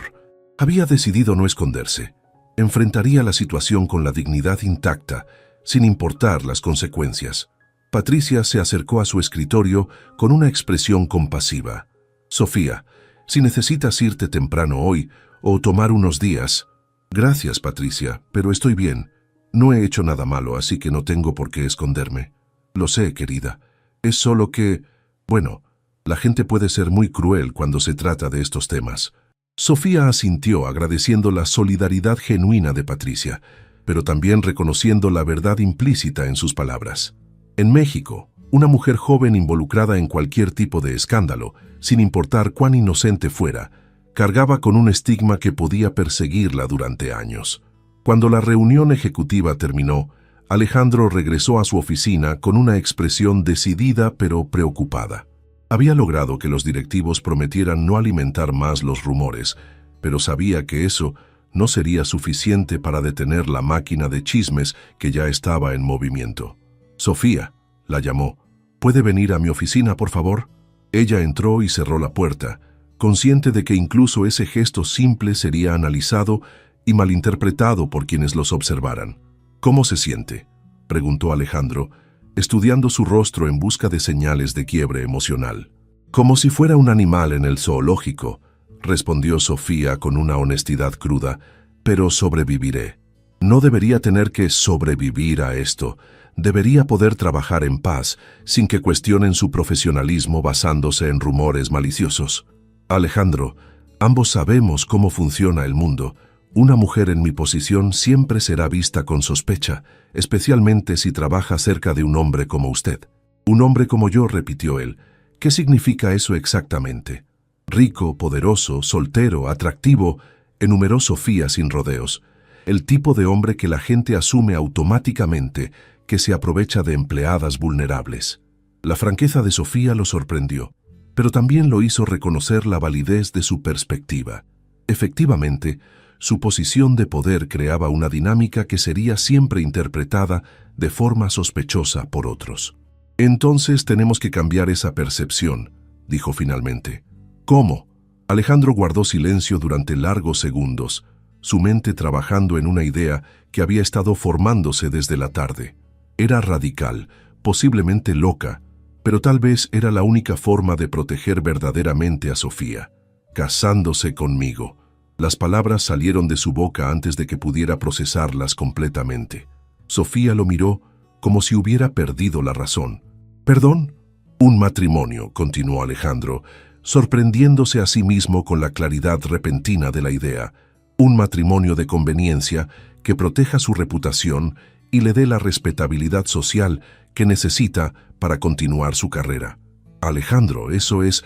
Había decidido no esconderse. Enfrentaría la situación con la dignidad intacta, sin importar las consecuencias. Patricia se acercó a su escritorio con una expresión compasiva. Sofía, si necesitas irte temprano hoy o tomar unos días. Gracias, Patricia, pero estoy bien. No he hecho nada malo, así que no tengo por qué esconderme. Lo sé, querida. Es solo que, bueno, la gente puede ser muy cruel cuando se trata de estos temas. Sofía asintió agradeciendo la solidaridad genuina de Patricia, pero también reconociendo la verdad implícita en sus palabras. En México, una mujer joven involucrada en cualquier tipo de escándalo, sin importar cuán inocente fuera, cargaba con un estigma que podía perseguirla durante años. Cuando la reunión ejecutiva terminó, Alejandro regresó a su oficina con una expresión decidida pero preocupada. Había logrado que los directivos prometieran no alimentar más los rumores, pero sabía que eso no sería suficiente para detener la máquina de chismes que ya estaba en movimiento. «Sofía», la llamó, «¿puede venir a mi oficina, por favor?». Ella entró y cerró la puerta, consciente de que incluso ese gesto simple sería analizado y malinterpretado por quienes los observaran. «¿Cómo se siente?», preguntó Alejandro, estudiando su rostro en busca de señales de quiebre emocional. «Como si fuera un animal en el zoológico», respondió Sofía con una honestidad cruda, «pero sobreviviré. No debería tener que sobrevivir a esto. Debería poder trabajar en paz, sin que cuestionen su profesionalismo basándose en rumores maliciosos. Alejandro, ambos sabemos cómo funciona el mundo. Una mujer en mi posición siempre será vista con sospecha, especialmente si trabaja cerca de un hombre como usted». «Un hombre como yo», repitió él. «¿Qué significa eso exactamente?» «Rico, poderoso, soltero, atractivo», enumeró Sofía sin rodeos. «El tipo de hombre que la gente asume automáticamente que se aprovecha de empleadas vulnerables». La franqueza de Sofía lo sorprendió, pero también lo hizo reconocer la validez de su perspectiva. Efectivamente, su posición de poder creaba una dinámica que sería siempre interpretada de forma sospechosa por otros. «Entonces tenemos que cambiar esa percepción», dijo finalmente. «¿Cómo?». Alejandro guardó silencio durante largos segundos, su mente trabajando en una idea que había estado formándose desde la tarde. Era radical, posiblemente loca, pero tal vez era la única forma de proteger verdaderamente a Sofía. «Casándose conmigo». Las palabras salieron de su boca antes de que pudiera procesarlas completamente. Sofía lo miró como si hubiera perdido la razón. «¿Perdón?». «Un matrimonio», continuó Alejandro, sorprendiéndose a sí mismo con la claridad repentina de la idea. «Un matrimonio de conveniencia que proteja su reputación y le dé la respetabilidad social que necesita para continuar su carrera». «Alejandro, eso es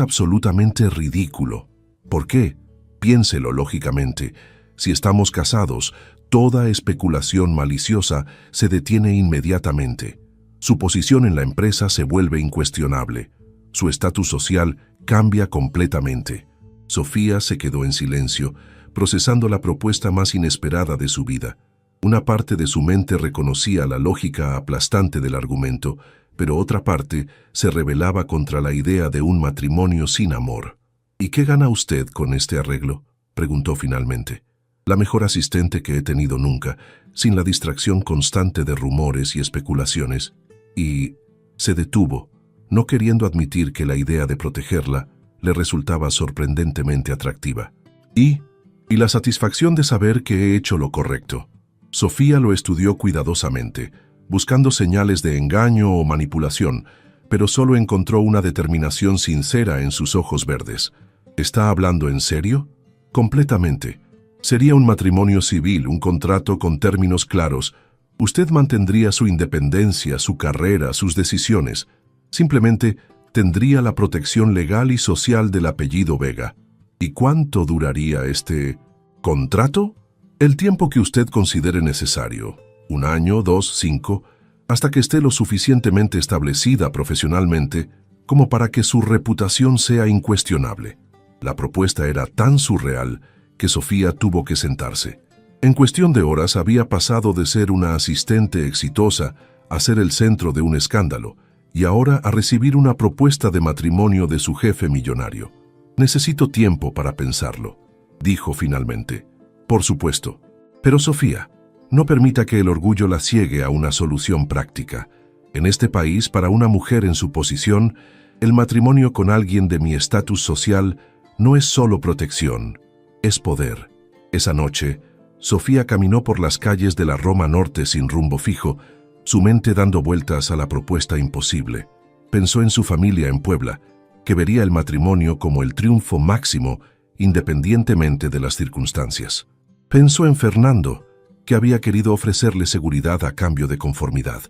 absolutamente ridículo». «¿Por qué?». Piénselo lógicamente. Si estamos casados, toda especulación maliciosa se detiene inmediatamente. Su posición en la empresa se vuelve incuestionable. Su estatus social cambia completamente. Sofía se quedó en silencio, procesando la propuesta más inesperada de su vida. Una parte de su mente reconocía la lógica aplastante del argumento, pero otra parte se rebelaba contra la idea de un matrimonio sin amor. «¿Y qué gana usted con este arreglo?», preguntó finalmente. «La mejor asistente que he tenido nunca, sin la distracción constante de rumores y especulaciones». Y se detuvo, no queriendo admitir que la idea de protegerla le resultaba sorprendentemente atractiva. Y la satisfacción de saber que he hecho lo correcto». Sofía lo estudió cuidadosamente, buscando señales de engaño o manipulación, pero solo encontró una determinación sincera en sus ojos verdes. «¿Está hablando en serio?». «Completamente. Sería un matrimonio civil, un contrato con términos claros. Usted mantendría su independencia, su carrera, sus decisiones. Simplemente tendría la protección legal y social del apellido Vega». «¿Y cuánto duraría este contrato?». «El tiempo que usted considere necesario. 1 año, 2, 5, hasta que esté lo suficientemente establecida profesionalmente como para que su reputación sea incuestionable». La propuesta era tan surreal que Sofía tuvo que sentarse. En cuestión de horas había pasado de ser una asistente exitosa a ser el centro de un escándalo, y ahora a recibir una propuesta de matrimonio de su jefe millonario. «Necesito tiempo para pensarlo», dijo finalmente. «Por supuesto. Pero Sofía, no permita que el orgullo la ciegue a una solución práctica. En este país, para una mujer en su posición, el matrimonio con alguien de mi estatus social no es solo protección, es poder». Esa noche, Sofía caminó por las calles de la Roma Norte sin rumbo fijo, su mente dando vueltas a la propuesta imposible. Pensó en su familia en Puebla, que vería el matrimonio como el triunfo máximo independientemente de las circunstancias. Pensó en Fernando, que había querido ofrecerle seguridad a cambio de conformidad,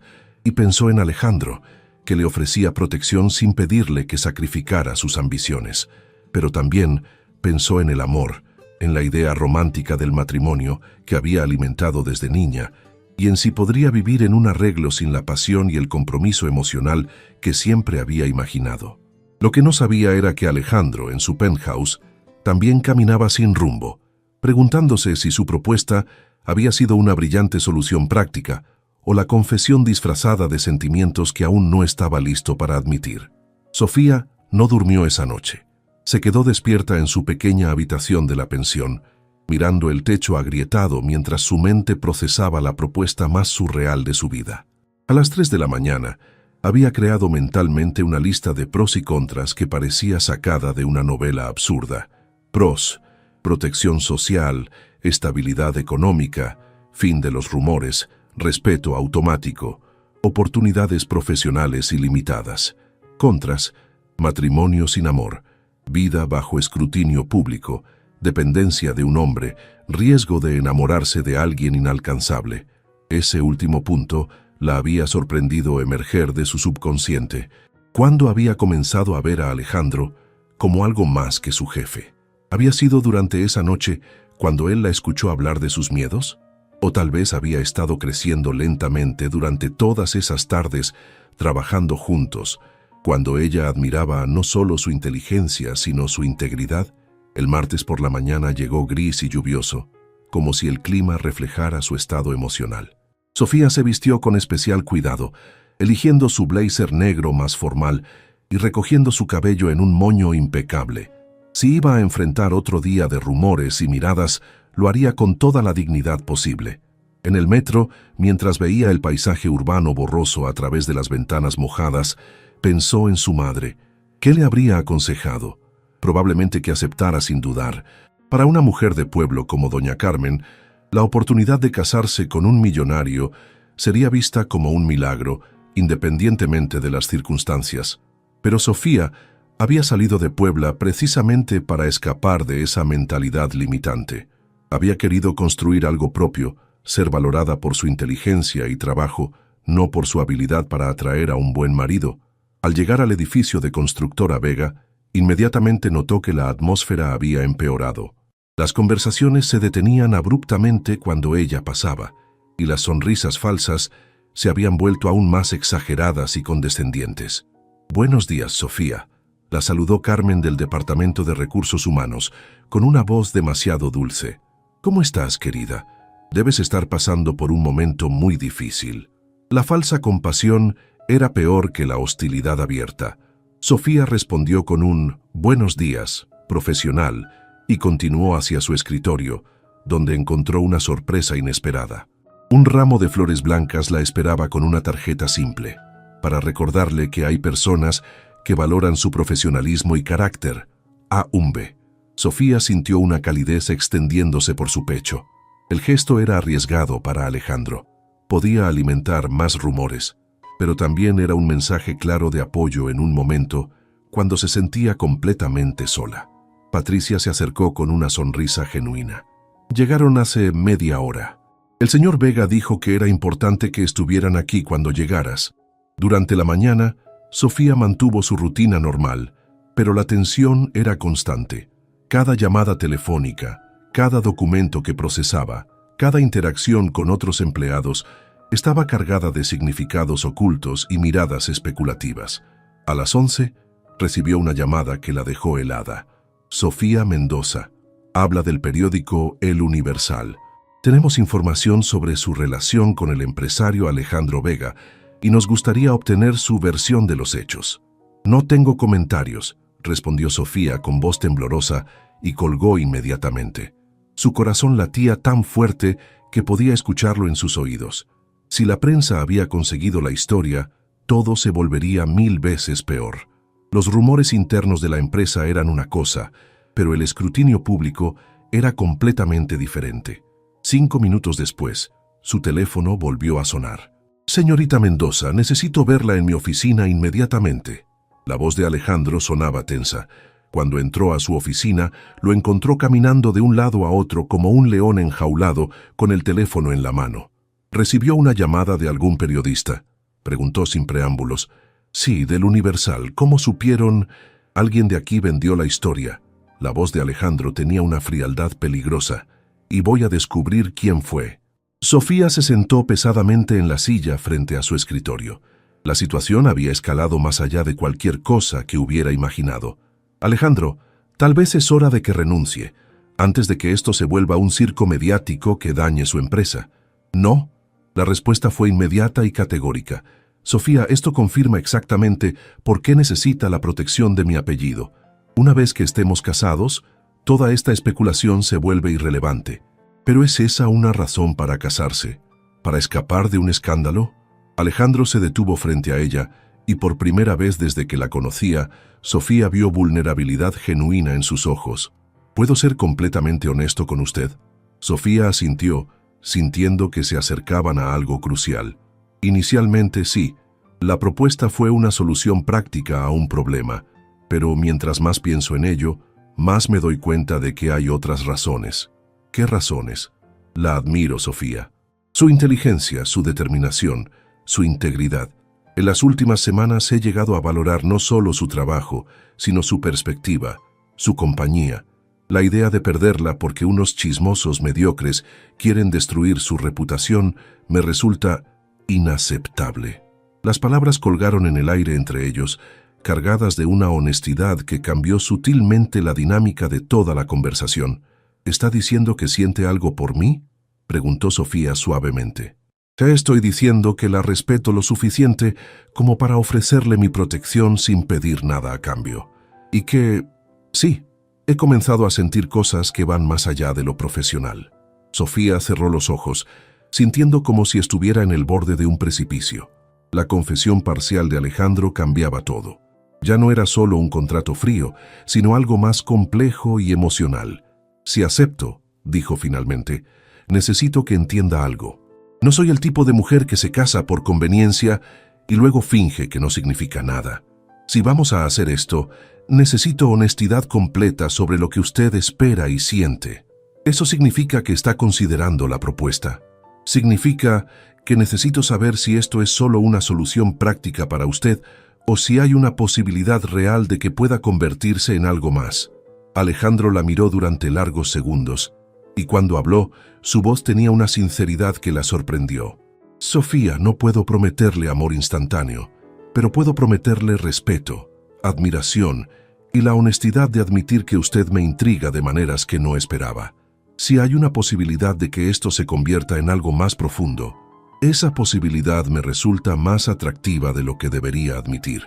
y pensó en Alejandro, que le ofrecía protección sin pedirle que sacrificara sus ambiciones. Pero también pensó en el amor, en la idea romántica del matrimonio que había alimentado desde niña, y en si podría vivir en un arreglo sin la pasión y el compromiso emocional que siempre había imaginado. Lo que no sabía era que Alejandro, en su penthouse, también caminaba sin rumbo, preguntándose si su propuesta había sido una brillante solución práctica o la confesión disfrazada de sentimientos que aún no estaba listo para admitir. Sofía no durmió esa noche. Se quedó despierta en su pequeña habitación de la pensión, mirando el techo agrietado mientras su mente procesaba la propuesta más surreal de su vida. A las 3 de la mañana, había creado mentalmente una lista de pros y contras que parecía sacada de una novela absurda. Pros: protección social, estabilidad económica, fin de los rumores, respeto automático, oportunidades profesionales ilimitadas. Contras: matrimonio sin amor, vida bajo escrutinio público, dependencia de un hombre, riesgo de enamorarse de alguien inalcanzable. Ese último punto la había sorprendido emerger de su subconsciente, cuando había comenzado a ver a Alejandro como algo más que su jefe. ¿Había sido durante esa noche cuando él la escuchó hablar de sus miedos? ¿O tal vez había estado creciendo lentamente durante todas esas tardes trabajando juntos, cuando ella admiraba no solo su inteligencia, sino su integridad? El martes por la mañana llegó gris y lluvioso, como si el clima reflejara su estado emocional. Sofía se vistió con especial cuidado, eligiendo su blazer negro más formal y recogiendo su cabello en un moño impecable. Si iba a enfrentar otro día de rumores y miradas, lo haría con toda la dignidad posible. En el metro, mientras veía el paisaje urbano borroso a través de las ventanas mojadas, pensó en su madre. ¿Qué le habría aconsejado? Probablemente que aceptara sin dudar. Para una mujer de pueblo como doña Carmen, la oportunidad de casarse con un millonario sería vista como un milagro, independientemente de las circunstancias. Pero Sofía había salido de Puebla precisamente para escapar de esa mentalidad limitante. Había querido construir algo propio, ser valorada por su inteligencia y trabajo, no por su habilidad para atraer a un buen marido. Al llegar al edificio de Constructora Vega, inmediatamente notó que la atmósfera había empeorado. Las conversaciones se detenían abruptamente cuando ella pasaba, y las sonrisas falsas se habían vuelto aún más exageradas y condescendientes. «Buenos días, Sofía», la saludó Carmen del Departamento de Recursos Humanos, con una voz demasiado dulce. «¿Cómo estás, querida? Debes estar pasando por un momento muy difícil». La falsa compasión era peor que la hostilidad abierta. Sofía respondió con un «buenos días», profesional, y continuó hacia su escritorio, donde encontró una sorpresa inesperada. Un ramo de flores blancas la esperaba con una tarjeta simple, para recordarle que hay personas que valoran su profesionalismo y carácter. A.B. Sofía sintió una calidez extendiéndose por su pecho. El gesto era arriesgado para Alejandro. Podía alimentar más rumores, pero también era un mensaje claro de apoyo en un momento cuando se sentía completamente sola. Patricia se acercó con una sonrisa genuina. «Llegaron hace media hora. El señor Vega dijo que era importante que estuvieran aquí cuando llegaras». Durante la mañana, Sofía mantuvo su rutina normal, pero la tensión era constante. Cada llamada telefónica, cada documento que procesaba, cada interacción con otros empleados estaba cargada de significados ocultos y miradas especulativas. A las 11, recibió una llamada que la dejó helada. Sofía Mendoza. Habla del periódico El Universal. Tenemos información sobre su relación con el empresario Alejandro Vega y nos gustaría obtener su versión de los hechos. No tengo comentarios, respondió Sofía con voz temblorosa y colgó inmediatamente. Su corazón latía tan fuerte que podía escucharlo en sus oídos. Si la prensa había conseguido la historia, todo se volvería 1000 veces peor. Los rumores internos de la empresa eran una cosa, pero el escrutinio público era completamente diferente. 5 minutos después, su teléfono volvió a sonar. «Señorita Mendoza, necesito verla en mi oficina inmediatamente». La voz de Alejandro sonaba tensa. Cuando entró a su oficina, lo encontró caminando de un lado a otro como un león enjaulado con el teléfono en la mano. «¿Recibió una llamada de algún periodista?», preguntó sin preámbulos. «Sí, del Universal. ¿Cómo supieron? Alguien de aquí vendió la historia». La voz de Alejandro tenía una frialdad peligrosa. «Y voy a descubrir quién fue». Sofía se sentó pesadamente en la silla frente a su escritorio. La situación había escalado más allá de cualquier cosa que hubiera imaginado. Alejandro, tal vez es hora de que renuncie, antes de que esto se vuelva un circo mediático que dañe su empresa. No. La respuesta fue inmediata y categórica. Sofía, esto confirma exactamente por qué necesita la protección de mi apellido. Una vez que estemos casados, toda esta especulación se vuelve irrelevante. ¿Pero es esa una razón para casarse? ¿Para escapar de un escándalo? Alejandro se detuvo frente a ella y por primera vez desde que la conocía, Sofía vio vulnerabilidad genuina en sus ojos. ¿Puedo ser completamente honesto con usted? Sofía asintió, sintiendo que se acercaban a algo crucial. Inicialmente sí, la propuesta fue una solución práctica a un problema, pero mientras más pienso en ello, más me doy cuenta de que hay otras razones. ¿Qué razones? La admiro, Sofía. Su inteligencia, su determinación, su integridad. En las últimas semanas he llegado a valorar no solo su trabajo, sino su perspectiva, su compañía. La idea de perderla porque unos chismosos mediocres quieren destruir su reputación me resulta inaceptable. Las palabras colgaron en el aire entre ellos, cargadas de una honestidad que cambió sutilmente la dinámica de toda la conversación. ¿Está diciendo que siente algo por mí?, preguntó Sofía suavemente. Te estoy diciendo que la respeto lo suficiente como para ofrecerle mi protección sin pedir nada a cambio. Y que, sí, he comenzado a sentir cosas que van más allá de lo profesional. Sofía cerró los ojos, sintiendo como si estuviera en el borde de un precipicio. La confesión parcial de Alejandro cambiaba todo. Ya no era solo un contrato frío, sino algo más complejo y emocional. Si acepto, dijo finalmente, necesito que entienda algo. No soy el tipo de mujer que se casa por conveniencia y luego finge que no significa nada. Si vamos a hacer esto, necesito honestidad completa sobre lo que usted espera y siente. Eso significa que está considerando la propuesta. Significa que necesito saber si esto es solo una solución práctica para usted o si hay una posibilidad real de que pueda convertirse en algo más. Alejandro la miró durante largos segundos, y cuando habló, su voz tenía una sinceridad que la sorprendió. Sofía, no puedo prometerle amor instantáneo, pero puedo prometerle respeto, admiración y la honestidad de admitir que usted me intriga de maneras que no esperaba. Si hay una posibilidad de que esto se convierta en algo más profundo, esa posibilidad me resulta más atractiva de lo que debería admitir.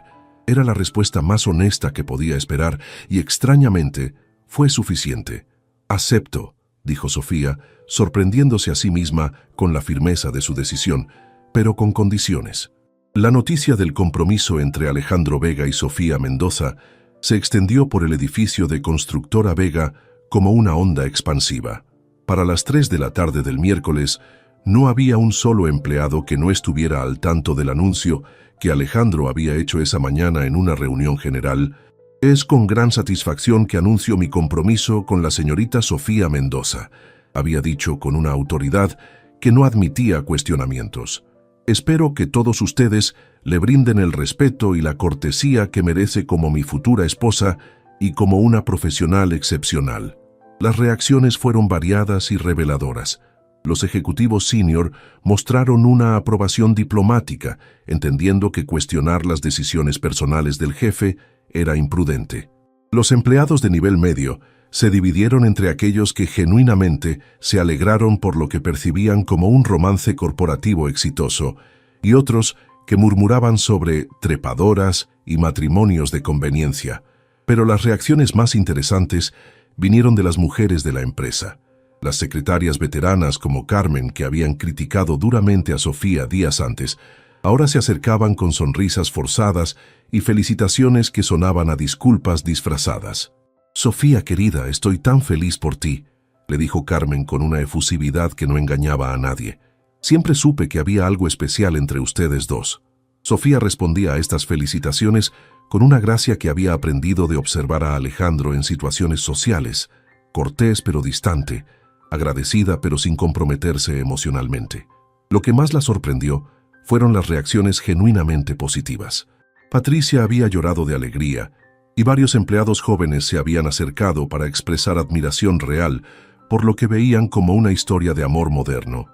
Era la respuesta más honesta que podía esperar y extrañamente fue suficiente. Acepto, dijo Sofía, sorprendiéndose a sí misma con la firmeza de su decisión, pero con condiciones. La noticia del compromiso entre Alejandro Vega y Sofía Mendoza se extendió por el edificio de Constructora Vega como una onda expansiva. Para las 3 de la tarde del miércoles, no había un solo empleado que no estuviera al tanto del anuncio que Alejandro había hecho esa mañana en una reunión general. Es con gran satisfacción que anuncio mi compromiso con la señorita Sofía Mendoza, había dicho con una autoridad que no admitía cuestionamientos. Espero que todos ustedes le brinden el respeto y la cortesía que merece como mi futura esposa y como una profesional excepcional. Las reacciones fueron variadas y reveladoras. Los ejecutivos senior mostraron una aprobación diplomática, entendiendo que cuestionar las decisiones personales del jefe era imprudente. Los empleados de nivel medio se dividieron entre aquellos que genuinamente se alegraron por lo que percibían como un romance corporativo exitoso y otros que murmuraban sobre trepadoras y matrimonios de conveniencia. Pero las reacciones más interesantes vinieron de las mujeres de la empresa. Las secretarias veteranas como Carmen, que habían criticado duramente a Sofía días antes, ahora se acercaban con sonrisas forzadas y felicitaciones que sonaban a disculpas disfrazadas. «Sofía, querida, estoy tan feliz por ti», le dijo Carmen con una efusividad que no engañaba a nadie. «Siempre supe que había algo especial entre ustedes dos». Sofía respondía a estas felicitaciones con una gracia que había aprendido de observar a Alejandro en situaciones sociales, cortés pero distante, agradecida pero sin comprometerse emocionalmente. Lo que más la sorprendió fueron las reacciones genuinamente positivas. Patricia había llorado de alegría y varios empleados jóvenes se habían acercado para expresar admiración real por lo que veían como una historia de amor moderno.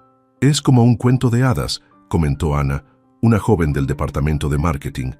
Es como un cuento de hadas, comentó Ana, una joven del departamento de marketing,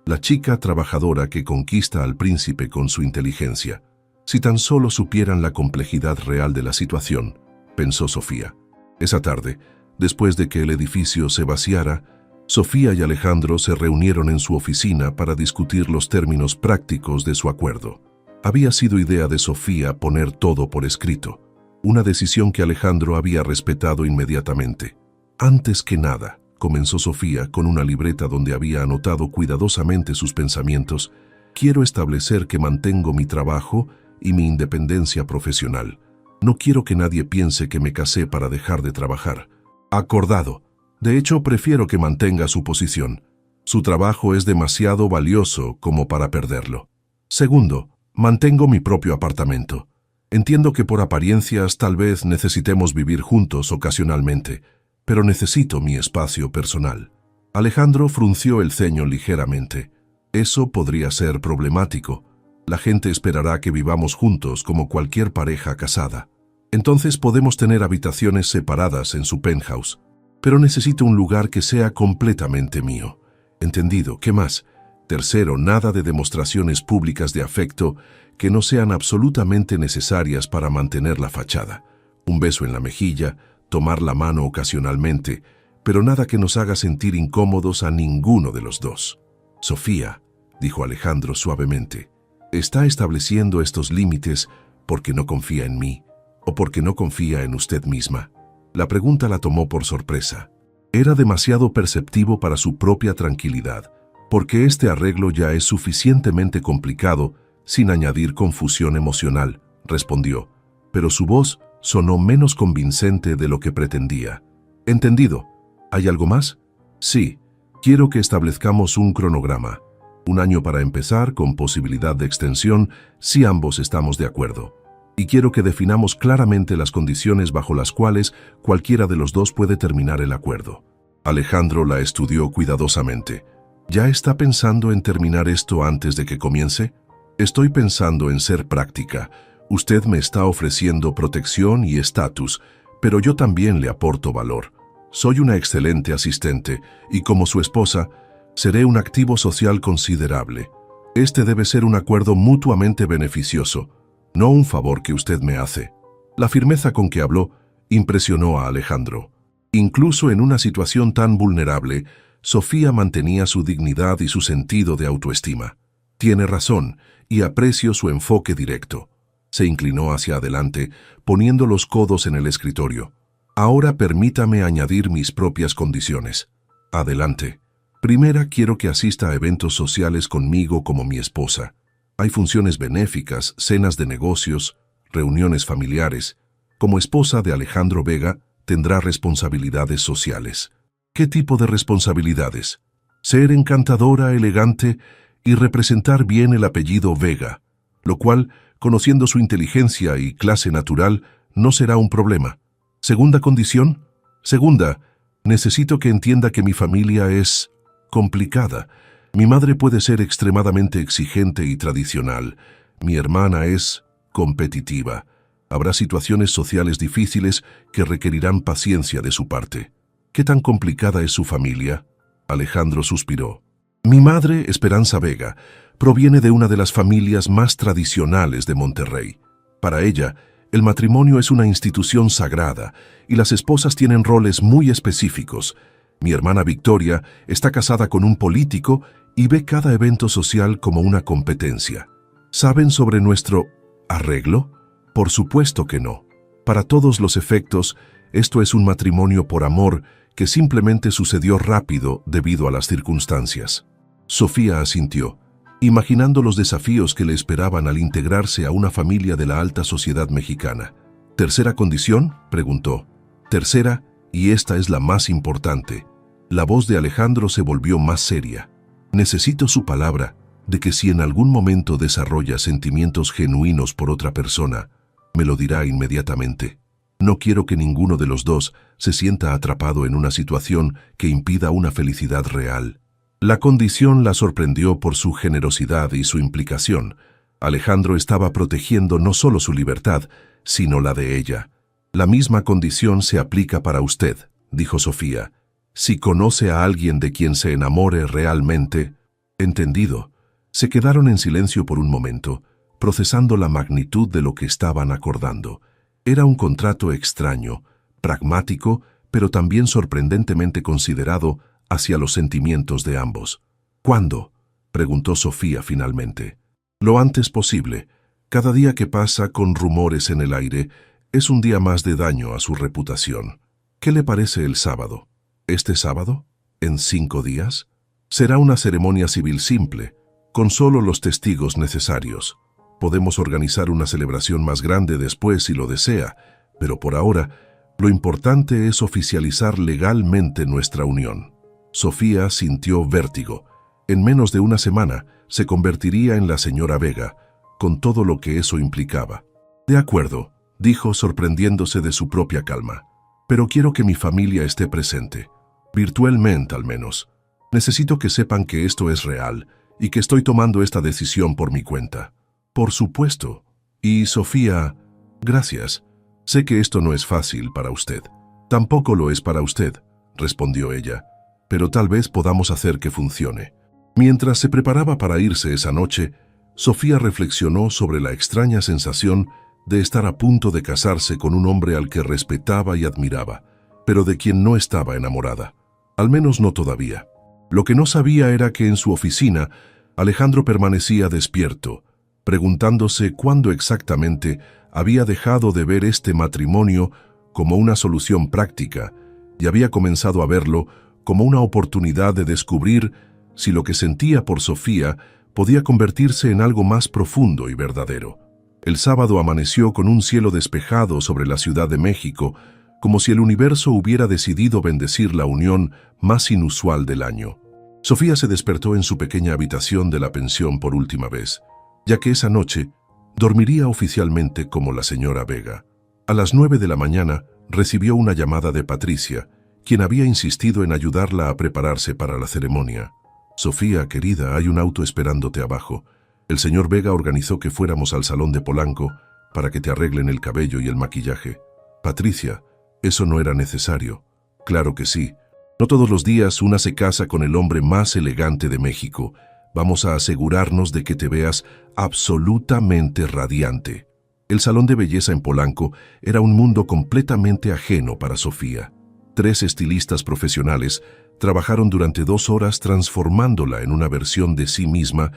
la chica trabajadora que conquista al príncipe con su inteligencia. Si tan solo supieran la complejidad real de la situación, pensó Sofía. Esa tarde, después de que el edificio se vaciara, Sofía y Alejandro se reunieron en su oficina para discutir los términos prácticos de su acuerdo. Había sido idea de Sofía poner todo por escrito, una decisión que Alejandro había respetado inmediatamente. Antes que nada, comenzó Sofía con una libreta donde había anotado cuidadosamente sus pensamientos, quiero establecer que mantengo mi trabajo y mi independencia profesional. No quiero que nadie piense que me casé para dejar de trabajar. Acordado. De hecho, prefiero que mantenga su posición. Su trabajo es demasiado valioso como para perderlo. Segundo, mantengo mi propio apartamento. Entiendo que por apariencias tal vez necesitemos vivir juntos ocasionalmente, pero necesito mi espacio personal. Alejandro frunció el ceño ligeramente. Eso podría ser problemático. La gente esperará que vivamos juntos como cualquier pareja casada. Entonces podemos tener habitaciones separadas en su penthouse. Pero necesito un lugar que sea completamente mío. ¿Entendido? ¿Qué más? Tercero, nada de demostraciones públicas de afecto que no sean absolutamente necesarias para mantener la fachada. Un beso en la mejilla, tomar la mano ocasionalmente, pero nada que nos haga sentir incómodos a ninguno de los dos. Sofía, dijo Alejandro suavemente, está estableciendo estos límites porque no confía en mí o porque no confía en usted misma. La pregunta la tomó por sorpresa. Era demasiado perceptivo para su propia tranquilidad, porque este arreglo ya es suficientemente complicado sin añadir confusión emocional, respondió, pero su voz sonó menos convincente de lo que pretendía. Entendido. ¿Hay algo más? Sí, quiero que establezcamos un cronograma. 1 año para empezar, con posibilidad de extensión, si ambos estamos de acuerdo. Y quiero que definamos claramente las condiciones bajo las cuales cualquiera de los dos puede terminar el acuerdo. Alejandro la estudió cuidadosamente. ¿Ya está pensando en terminar esto antes de que comience? Estoy pensando en ser práctica. Usted me está ofreciendo protección y estatus, pero yo también le aporto valor. Soy una excelente asistente y como su esposa, seré un activo social considerable. Este debe ser un acuerdo mutuamente beneficioso, no un favor que usted me hace. La firmeza con que habló impresionó a Alejandro. Incluso en una situación tan vulnerable, Sofía mantenía su dignidad y su sentido de autoestima. Tiene razón, y aprecio su enfoque directo. Se inclinó hacia adelante, poniendo los codos en el escritorio. Ahora permítame añadir mis propias condiciones. Adelante. Primera, quiero que asista a eventos sociales conmigo como mi esposa. Hay funciones benéficas, cenas de negocios, reuniones familiares. Como esposa de Alejandro Vega, tendrá responsabilidades sociales. ¿Qué tipo de responsabilidades? Ser encantadora, elegante y representar bien el apellido Vega, lo cual, conociendo su inteligencia y clase natural, no será un problema. Segunda condición. Segunda, necesito que entienda que mi familia es complicada. Mi madre puede ser extremadamente exigente y tradicional. Mi hermana es competitiva. Habrá situaciones sociales difíciles que requerirán paciencia de su parte. ¿Qué tan complicada es su familia? Alejandro suspiró. Mi madre, Esperanza Vega, proviene de una de las familias más tradicionales de Monterrey. Para ella, el matrimonio es una institución sagrada y las esposas tienen roles muy específicos. Mi hermana Victoria está casada con un político y ve cada evento social como una competencia. ¿Saben sobre nuestro arreglo? Por supuesto que no. Para todos los efectos, esto es un matrimonio por amor que simplemente sucedió rápido debido a las circunstancias. Sofía asintió, imaginando los desafíos que le esperaban al integrarse a una familia de la alta sociedad mexicana. ¿Tercera condición?, preguntó. Tercera, y esta es la más importante. La voz de Alejandro se volvió más seria. Necesito su palabra de que si en algún momento desarrolla sentimientos genuinos por otra persona, me lo dirá inmediatamente. No quiero que ninguno de los dos se sienta atrapado en una situación que impida una felicidad real. La condición la sorprendió por su generosidad y su implicación. Alejandro estaba protegiendo no solo su libertad, sino la de ella. La misma condición se aplica para usted, dijo Sofía. Si conoce a alguien de quien se enamore realmente... Entendido. Se quedaron en silencio por un momento, procesando la magnitud de lo que estaban acordando. Era un contrato extraño, pragmático, pero también sorprendentemente considerado hacia los sentimientos de ambos. ¿Cuándo?, preguntó Sofía finalmente. Lo antes posible. Cada día que pasa con rumores en el aire es un día más de daño a su reputación. ¿Qué le parece el sábado? ¿Este sábado? ¿En 5 días? Será una ceremonia civil simple, con solo los testigos necesarios. Podemos organizar una celebración más grande después si lo desea, pero por ahora, lo importante es oficializar legalmente nuestra unión. Sofía sintió vértigo. En menos de una semana se convertiría en la señora Vega, con todo lo que eso implicaba. De acuerdo, dijo sorprendiéndose de su propia calma. Pero quiero que mi familia esté presente, virtualmente al menos. Necesito que sepan que esto es real y que estoy tomando esta decisión por mi cuenta. Por supuesto. Y Sofía, gracias. Sé que esto no es fácil para usted. Tampoco lo es para usted, respondió ella, pero tal vez podamos hacer que funcione. Mientras se preparaba para irse esa noche, Sofía reflexionó sobre la extraña sensación de estar a punto de casarse con un hombre al que respetaba y admiraba, pero de quien no estaba enamorada. Al menos no todavía. Lo que no sabía era que en su oficina, Alejandro permanecía despierto, preguntándose cuándo exactamente había dejado de ver este matrimonio como una solución práctica y había comenzado a verlo como una oportunidad de descubrir si lo que sentía por Sofía podía convertirse en algo más profundo y verdadero. El sábado amaneció con un cielo despejado sobre la Ciudad de México, como si el universo hubiera decidido bendecir la unión más inusual del año. Sofía se despertó en su pequeña habitación de la pensión por última vez, ya que esa noche dormiría oficialmente como la señora Vega. A las 9 de la mañana recibió una llamada de Patricia, quien había insistido en ayudarla a prepararse para la ceremonia. Sofía, querida, hay un auto esperándote abajo. El señor Vega organizó que fuéramos al salón de Polanco para que te arreglen el cabello y el maquillaje. Patricia, eso no era necesario. Claro que sí. No todos los días una se casa con el hombre más elegante de México. Vamos a asegurarnos de que te veas absolutamente radiante. El salón de belleza en Polanco era un mundo completamente ajeno para Sofía. 3 estilistas profesionales trabajaron durante 2 horas transformándola en una versión de sí misma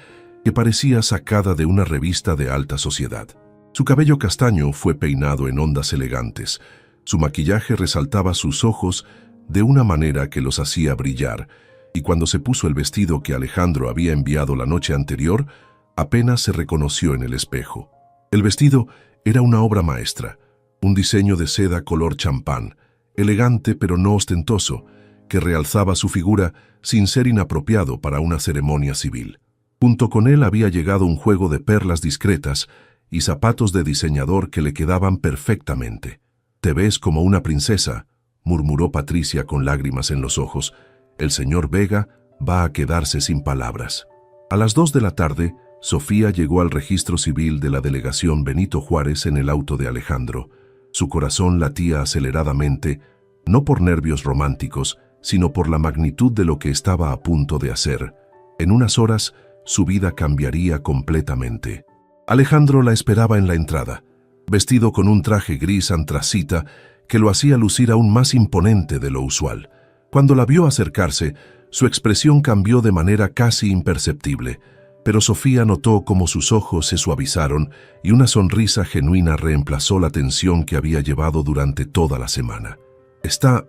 que parecía sacada de una revista de alta sociedad. Su cabello castaño fue peinado en ondas elegantes. Su maquillaje resaltaba sus ojos de una manera que los hacía brillar, y cuando se puso el vestido que Alejandro había enviado la noche anterior, apenas se reconoció en el espejo. El vestido era una obra maestra, un diseño de seda color champán, elegante pero no ostentoso, que realzaba su figura sin ser inapropiado para una ceremonia civil. Junto con él había llegado un juego de perlas discretas y zapatos de diseñador que le quedaban perfectamente. «Te ves como una princesa», murmuró Patricia con lágrimas en los ojos. «El señor Vega va a quedarse sin palabras». A las 2 de la tarde, Sofía llegó al registro civil de la delegación Benito Juárez en el auto de Alejandro. Su corazón latía aceleradamente, no por nervios románticos, sino por la magnitud de lo que estaba a punto de hacer. En unas horas, su vida cambiaría completamente. Alejandro la esperaba en la entrada, vestido con un traje gris antracita que lo hacía lucir aún más imponente de lo usual. Cuando la vio acercarse, su expresión cambió de manera casi imperceptible, pero Sofía notó cómo sus ojos se suavizaron y una sonrisa genuina reemplazó la tensión que había llevado durante toda la semana. Está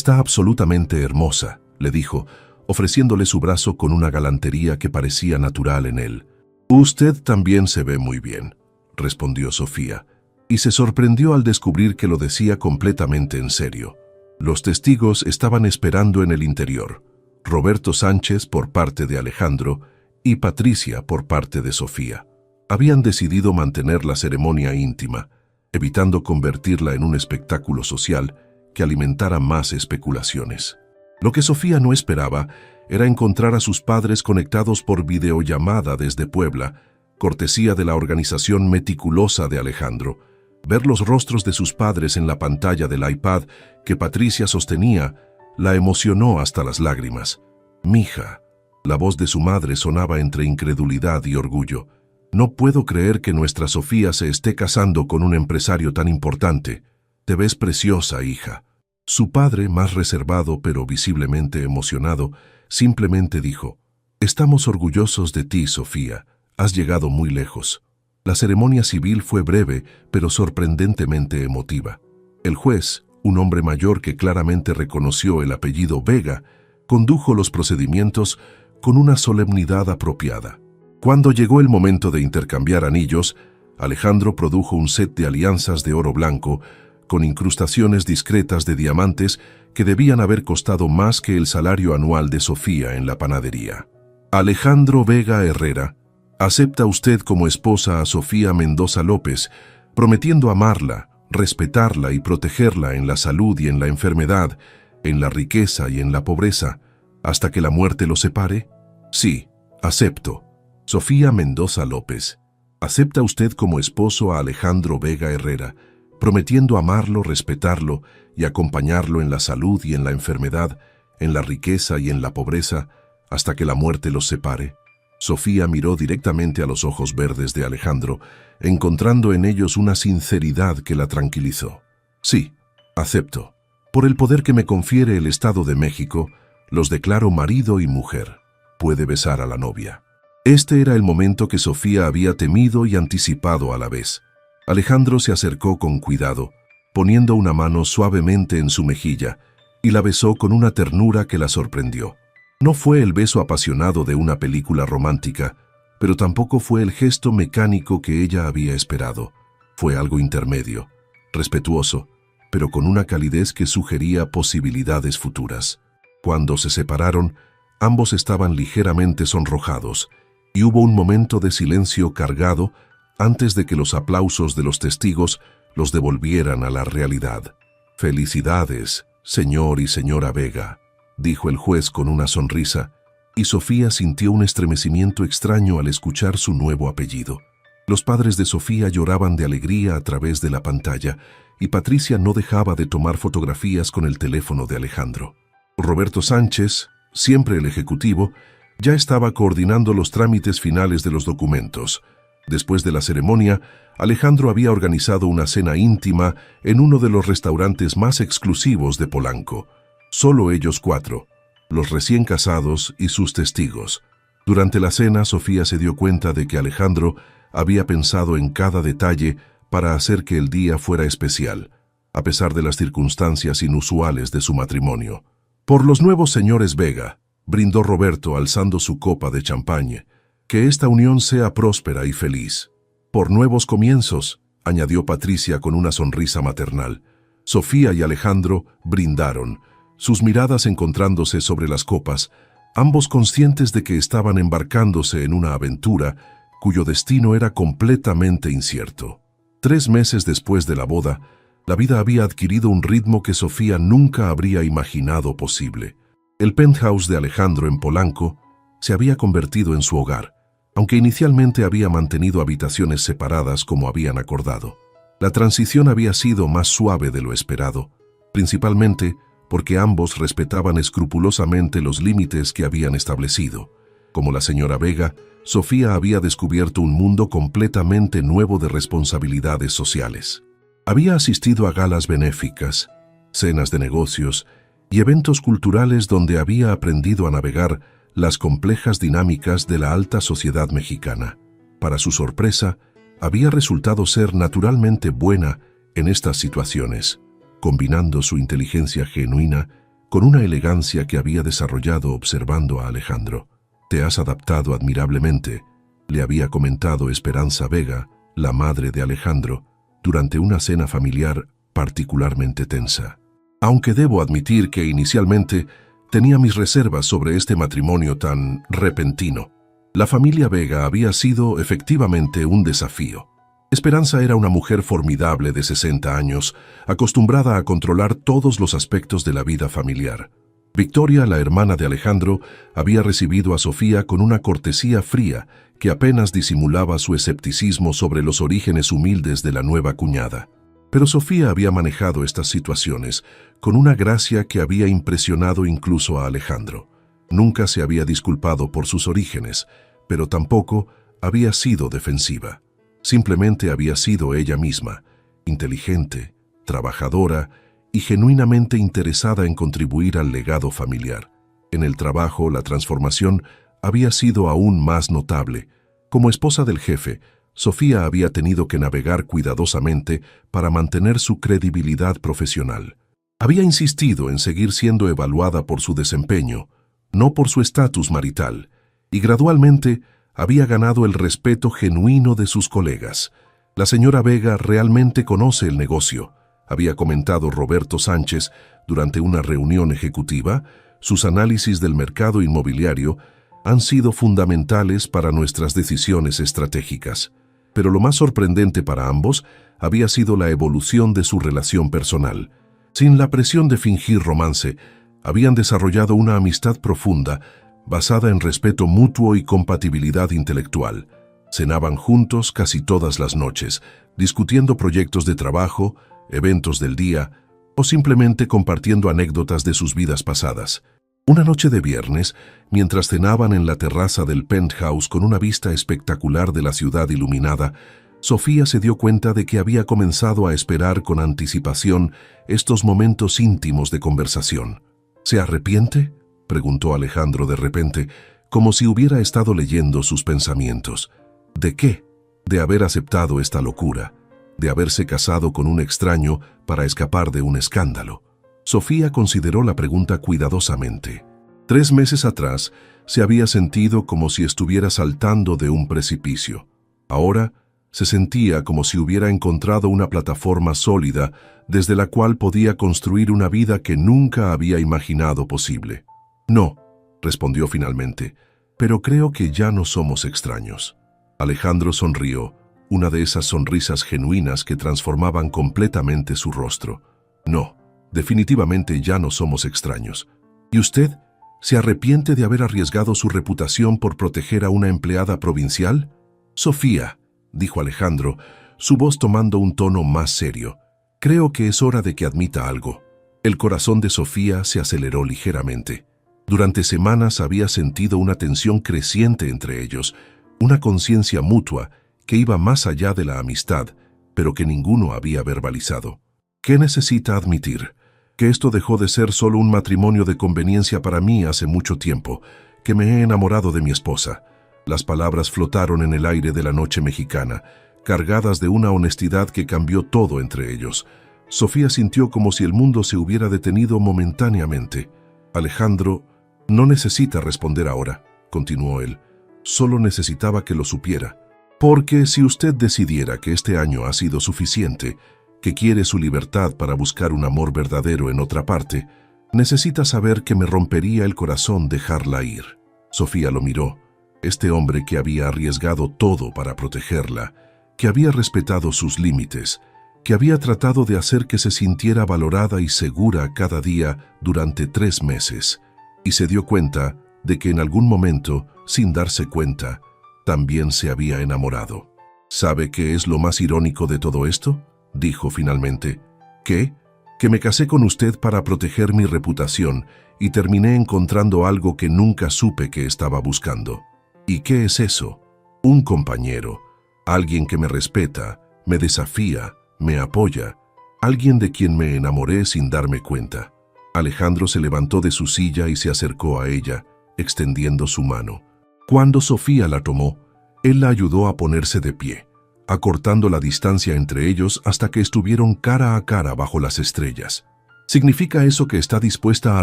absolutamente hermosa», le dijo, ofreciéndole su brazo con una galantería que parecía natural en él. «Usted también se ve muy bien», respondió Sofía, y se sorprendió al descubrir que lo decía completamente en serio. Los testigos estaban esperando en el interior: Roberto Sánchez por parte de Alejandro y Patricia por parte de Sofía. Habían decidido mantener la ceremonia íntima, evitando convertirla en un espectáculo social que alimentara más especulaciones. Lo que Sofía no esperaba era encontrar a sus padres conectados por videollamada desde Puebla, cortesía de la organización meticulosa de Alejandro. Ver los rostros de sus padres en la pantalla del iPad que Patricia sostenía la emocionó hasta las lágrimas. «Mija». La voz de su madre sonaba entre incredulidad y orgullo. «No puedo creer que nuestra Sofía se esté casando con un empresario tan importante. Te ves preciosa, hija». Su padre, más reservado pero visiblemente emocionado, simplemente dijo: «Estamos orgullosos de ti, Sofía. Has llegado muy lejos». La ceremonia civil fue breve, pero sorprendentemente emotiva. El juez, un hombre mayor que claramente reconoció el apellido Vega, condujo los procedimientos con una solemnidad apropiada. Cuando llegó el momento de intercambiar anillos, Alejandro produjo un set de alianzas de oro blanco, con incrustaciones discretas de diamantes que debían haber costado más que el salario anual de Sofía en la panadería. «Alejandro Vega Herrera, acepta usted como esposa a Sofía Mendoza López, prometiendo amarla, respetarla y protegerla en la salud y en la enfermedad, en la riqueza y en la pobreza, hasta que la muerte los separe?» «Sí, acepto». «Sofía Mendoza López, ¿acepta usted como esposo a Alejandro Vega Herrera, prometiendo amarlo, respetarlo y acompañarlo en la salud y en la enfermedad, en la riqueza y en la pobreza, hasta que la muerte los separe?» Sofía miró directamente a los ojos verdes de Alejandro, encontrando en ellos una sinceridad que la tranquilizó. «Sí, acepto. Por el poder que me confiere el Estado de México, los declaro marido y mujer. Puede besar a la novia». Este era el momento que Sofía había temido y anticipado a la vez. Alejandro se acercó con cuidado, poniendo una mano suavemente en su mejilla, y la besó con una ternura que la sorprendió. No fue el beso apasionado de una película romántica, pero tampoco fue el gesto mecánico que ella había esperado. Fue algo intermedio, respetuoso, pero con una calidez que sugería posibilidades futuras. Cuando se separaron, ambos estaban ligeramente sonrojados, y hubo un momento de silencio cargado antes de que los aplausos de los testigos los devolvieran a la realidad. «Felicidades, señor y señora Vega», dijo el juez con una sonrisa, y Sofía sintió un estremecimiento extraño al escuchar su nuevo apellido. Los padres de Sofía lloraban de alegría a través de la pantalla, y Patricia no dejaba de tomar fotografías con el teléfono de Alejandro. Roberto Sánchez, siempre el ejecutivo, ya estaba coordinando los trámites finales de los documentos. Después de la ceremonia, Alejandro había organizado una cena íntima en uno de los restaurantes más exclusivos de Polanco. Solo ellos cuatro, los recién casados y sus testigos. Durante la cena, Sofía se dio cuenta de que Alejandro había pensado en cada detalle para hacer que el día fuera especial, a pesar de las circunstancias inusuales de su matrimonio. «Por los nuevos señores Vega», brindó Roberto alzando su copa de champagne, «que esta unión sea próspera y feliz». «Por nuevos comienzos», añadió Patricia con una sonrisa maternal. Sofía y Alejandro brindaron, sus miradas encontrándose sobre las copas, ambos conscientes de que estaban embarcándose en una aventura cuyo destino era completamente incierto. 3 meses después de la boda, la vida había adquirido un ritmo que Sofía nunca habría imaginado posible. El penthouse de Alejandro en Polanco se había convertido en su hogar, aunque inicialmente había mantenido habitaciones separadas como habían acordado. La transición había sido más suave de lo esperado, principalmente porque ambos respetaban escrupulosamente los límites que habían establecido. Como la señora Vega, Sofía había descubierto un mundo completamente nuevo de responsabilidades sociales. Había asistido a galas benéficas, cenas de negocios y eventos culturales donde había aprendido a navegar las complejas dinámicas de la alta sociedad mexicana. Para su sorpresa, había resultado ser naturalmente buena en estas situaciones, combinando su inteligencia genuina con una elegancia que había desarrollado observando a Alejandro. «Te has adaptado admirablemente», le había comentado Esperanza Vega, la madre de Alejandro, durante una cena familiar particularmente tensa. «Aunque debo admitir que inicialmente tenía mis reservas sobre este matrimonio tan repentino. La familia Vega había sido efectivamente un desafío. Esperanza era una mujer formidable de 60 años, acostumbrada a controlar todos los aspectos de la vida familiar. Victoria, la hermana de Alejandro, había recibido a Sofía con una cortesía fría que apenas disimulaba su escepticismo sobre los orígenes humildes de la nueva cuñada. Pero Sofía había manejado estas situaciones con una gracia que había impresionado incluso a Alejandro. Nunca se había disculpado por sus orígenes, pero tampoco había sido defensiva. Simplemente había sido ella misma, inteligente, trabajadora y genuinamente interesada en contribuir al legado familiar. En el trabajo, la transformación había sido aún más notable. Como esposa del jefe, Sofía había tenido que navegar cuidadosamente para mantener su credibilidad profesional. Había insistido en seguir siendo evaluada por su desempeño, no por su estatus marital, y gradualmente había ganado el respeto genuino de sus colegas. La señora Vega realmente conoce el negocio, había comentado Roberto Sánchez durante una reunión ejecutiva. Sus análisis del mercado inmobiliario han sido fundamentales para nuestras decisiones estratégicas. Pero lo más sorprendente para ambos había sido la evolución de su relación personal. Sin la presión de fingir romance, habían desarrollado una amistad profunda, basada en respeto mutuo y compatibilidad intelectual. Cenaban juntos casi todas las noches, discutiendo proyectos de trabajo, eventos del día, o simplemente compartiendo anécdotas de sus vidas pasadas. Una noche de viernes, mientras cenaban en la terraza del penthouse con una vista espectacular de la ciudad iluminada, Sofía se dio cuenta de que había comenzado a esperar con anticipación estos momentos íntimos de conversación. ¿Se arrepiente?, preguntó Alejandro de repente, como si hubiera estado leyendo sus pensamientos. ¿De qué? De haber aceptado esta locura, de haberse casado con un extraño para escapar de un escándalo. Sofía consideró la pregunta cuidadosamente. 3 meses atrás se había sentido como si estuviera saltando de un precipicio. Ahora se sentía como si hubiera encontrado una plataforma sólida desde la cual podía construir una vida que nunca había imaginado posible. No, respondió finalmente, pero creo que ya no somos extraños. Alejandro sonrió, una de esas sonrisas genuinas que transformaban completamente su rostro. No. Definitivamente ya no somos extraños. ¿Y usted se arrepiente de haber arriesgado su reputación por proteger a una empleada provincial? Sofía, dijo Alejandro, su voz tomando un tono más serio. Creo que es hora de que admita algo. El corazón de Sofía se aceleró ligeramente. Durante semanas había sentido una tensión creciente entre ellos, una conciencia mutua que iba más allá de la amistad, pero que ninguno había verbalizado. ¿Qué necesita admitir? Que esto dejó de ser solo un matrimonio de conveniencia para mí hace mucho tiempo, que me he enamorado de mi esposa. Las palabras flotaron en el aire de la noche mexicana, cargadas de una honestidad que cambió todo entre ellos. Sofía sintió como si el mundo se hubiera detenido momentáneamente. Alejandro no necesita responder ahora, continuó él. Solo necesitaba que lo supiera. Porque si usted decidiera que este año ha sido suficiente, que quiere su libertad para buscar un amor verdadero en otra parte, necesita saber que me rompería el corazón dejarla ir. Sofía lo miró. Este hombre que había arriesgado todo para protegerla, que había respetado sus límites, que había tratado de hacer que se sintiera valorada y segura cada día durante 3 meses, y se dio cuenta de que en algún momento, sin darse cuenta, también se había enamorado. ¿Sabe qué es lo más irónico de todo esto?, dijo finalmente. ¿Qué? Que me casé con usted para proteger mi reputación y terminé encontrando algo que nunca supe que estaba buscando. ¿Y qué es eso? Un compañero, alguien que me respeta, me desafía, me apoya, alguien de quien me enamoré sin darme cuenta. Alejandro se levantó de su silla y se acercó a ella, extendiendo su mano. Cuando Sofía la tomó, él la ayudó a ponerse de pie, acortando la distancia entre ellos hasta que estuvieron cara a cara bajo las estrellas. ¿Significa eso que está dispuesta a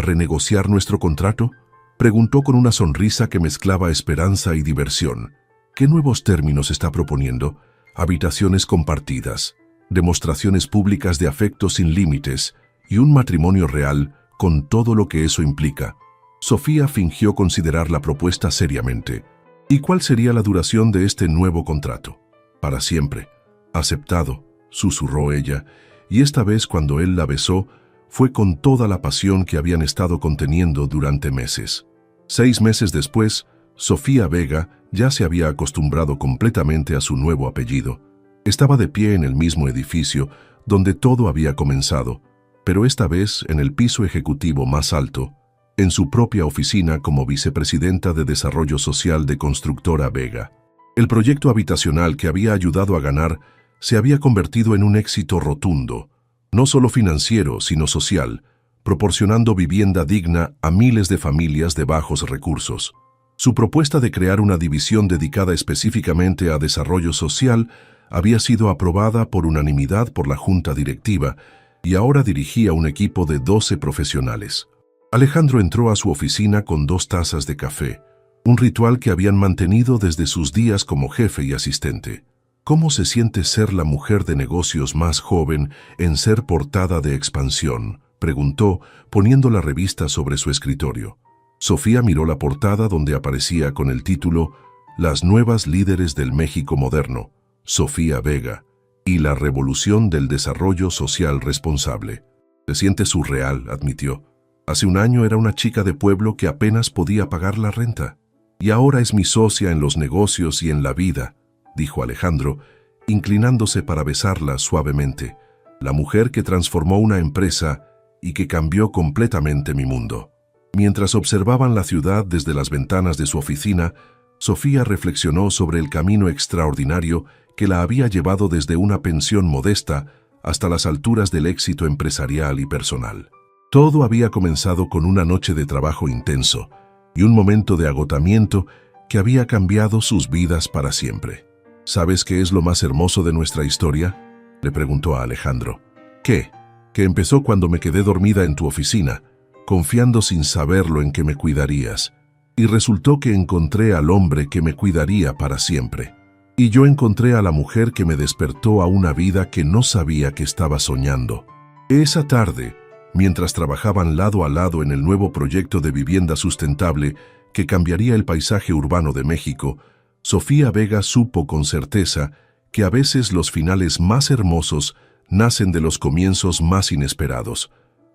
renegociar nuestro contrato?, preguntó con una sonrisa que mezclaba esperanza y diversión. ¿Qué nuevos términos está proponiendo? Habitaciones compartidas, demostraciones públicas de afecto sin límites y un matrimonio real con todo lo que eso implica. Sofía fingió considerar la propuesta seriamente. ¿Y cuál sería la duración de este nuevo contrato? Para siempre. Aceptado, susurró ella, y esta vez cuando él la besó, fue con toda la pasión que habían estado conteniendo durante meses. 6 meses después, Sofía Vega ya se había acostumbrado completamente a su nuevo apellido. Estaba de pie en el mismo edificio, donde todo había comenzado, pero esta vez en el piso ejecutivo más alto, en su propia oficina como vicepresidenta de Desarrollo Social de Constructora Vega. El proyecto habitacional que había ayudado a ganar se había convertido en un éxito rotundo, no solo financiero, sino social, proporcionando vivienda digna a miles de familias de bajos recursos. Su propuesta de crear una división dedicada específicamente a desarrollo social había sido aprobada por unanimidad por la junta directiva y ahora dirigía un equipo de 12 profesionales. Alejandro entró a su oficina con 2 tazas de café, un ritual que habían mantenido desde sus días como jefe y asistente. ¿Cómo se siente ser la mujer de negocios más joven en ser portada de Expansión?, preguntó, poniendo la revista sobre su escritorio. Sofía miró la portada donde aparecía con el título Las nuevas líderes del México moderno, Sofía Vega, y la revolución del desarrollo social responsable. Se siente surreal, admitió. Hace un año era una chica de pueblo que apenas podía pagar la renta. Y ahora es mi socia en los negocios y en la vida, dijo Alejandro, inclinándose para besarla suavemente. La mujer que transformó una empresa y que cambió completamente mi mundo. Mientras observaban la ciudad desde las ventanas de su oficina, Sofía reflexionó sobre el camino extraordinario que la había llevado desde una pensión modesta hasta las alturas del éxito empresarial y personal. Todo había comenzado con una noche de trabajo intenso y un momento de agotamiento que había cambiado sus vidas para siempre. ¿Sabes qué es lo más hermoso de nuestra historia?, le preguntó a Alejandro. ¿Qué? Que empezó cuando me quedé dormida en tu oficina, confiando sin saberlo en que me cuidarías, y resultó que encontré al hombre que me cuidaría para siempre. Y yo encontré a la mujer que me despertó a una vida que no sabía que estaba soñando. Esa tarde, mientras trabajaban lado a lado en el nuevo proyecto de vivienda sustentable que cambiaría el paisaje urbano de México, Sofía Vega supo con certeza que a veces los finales más hermosos nacen de los comienzos más inesperados.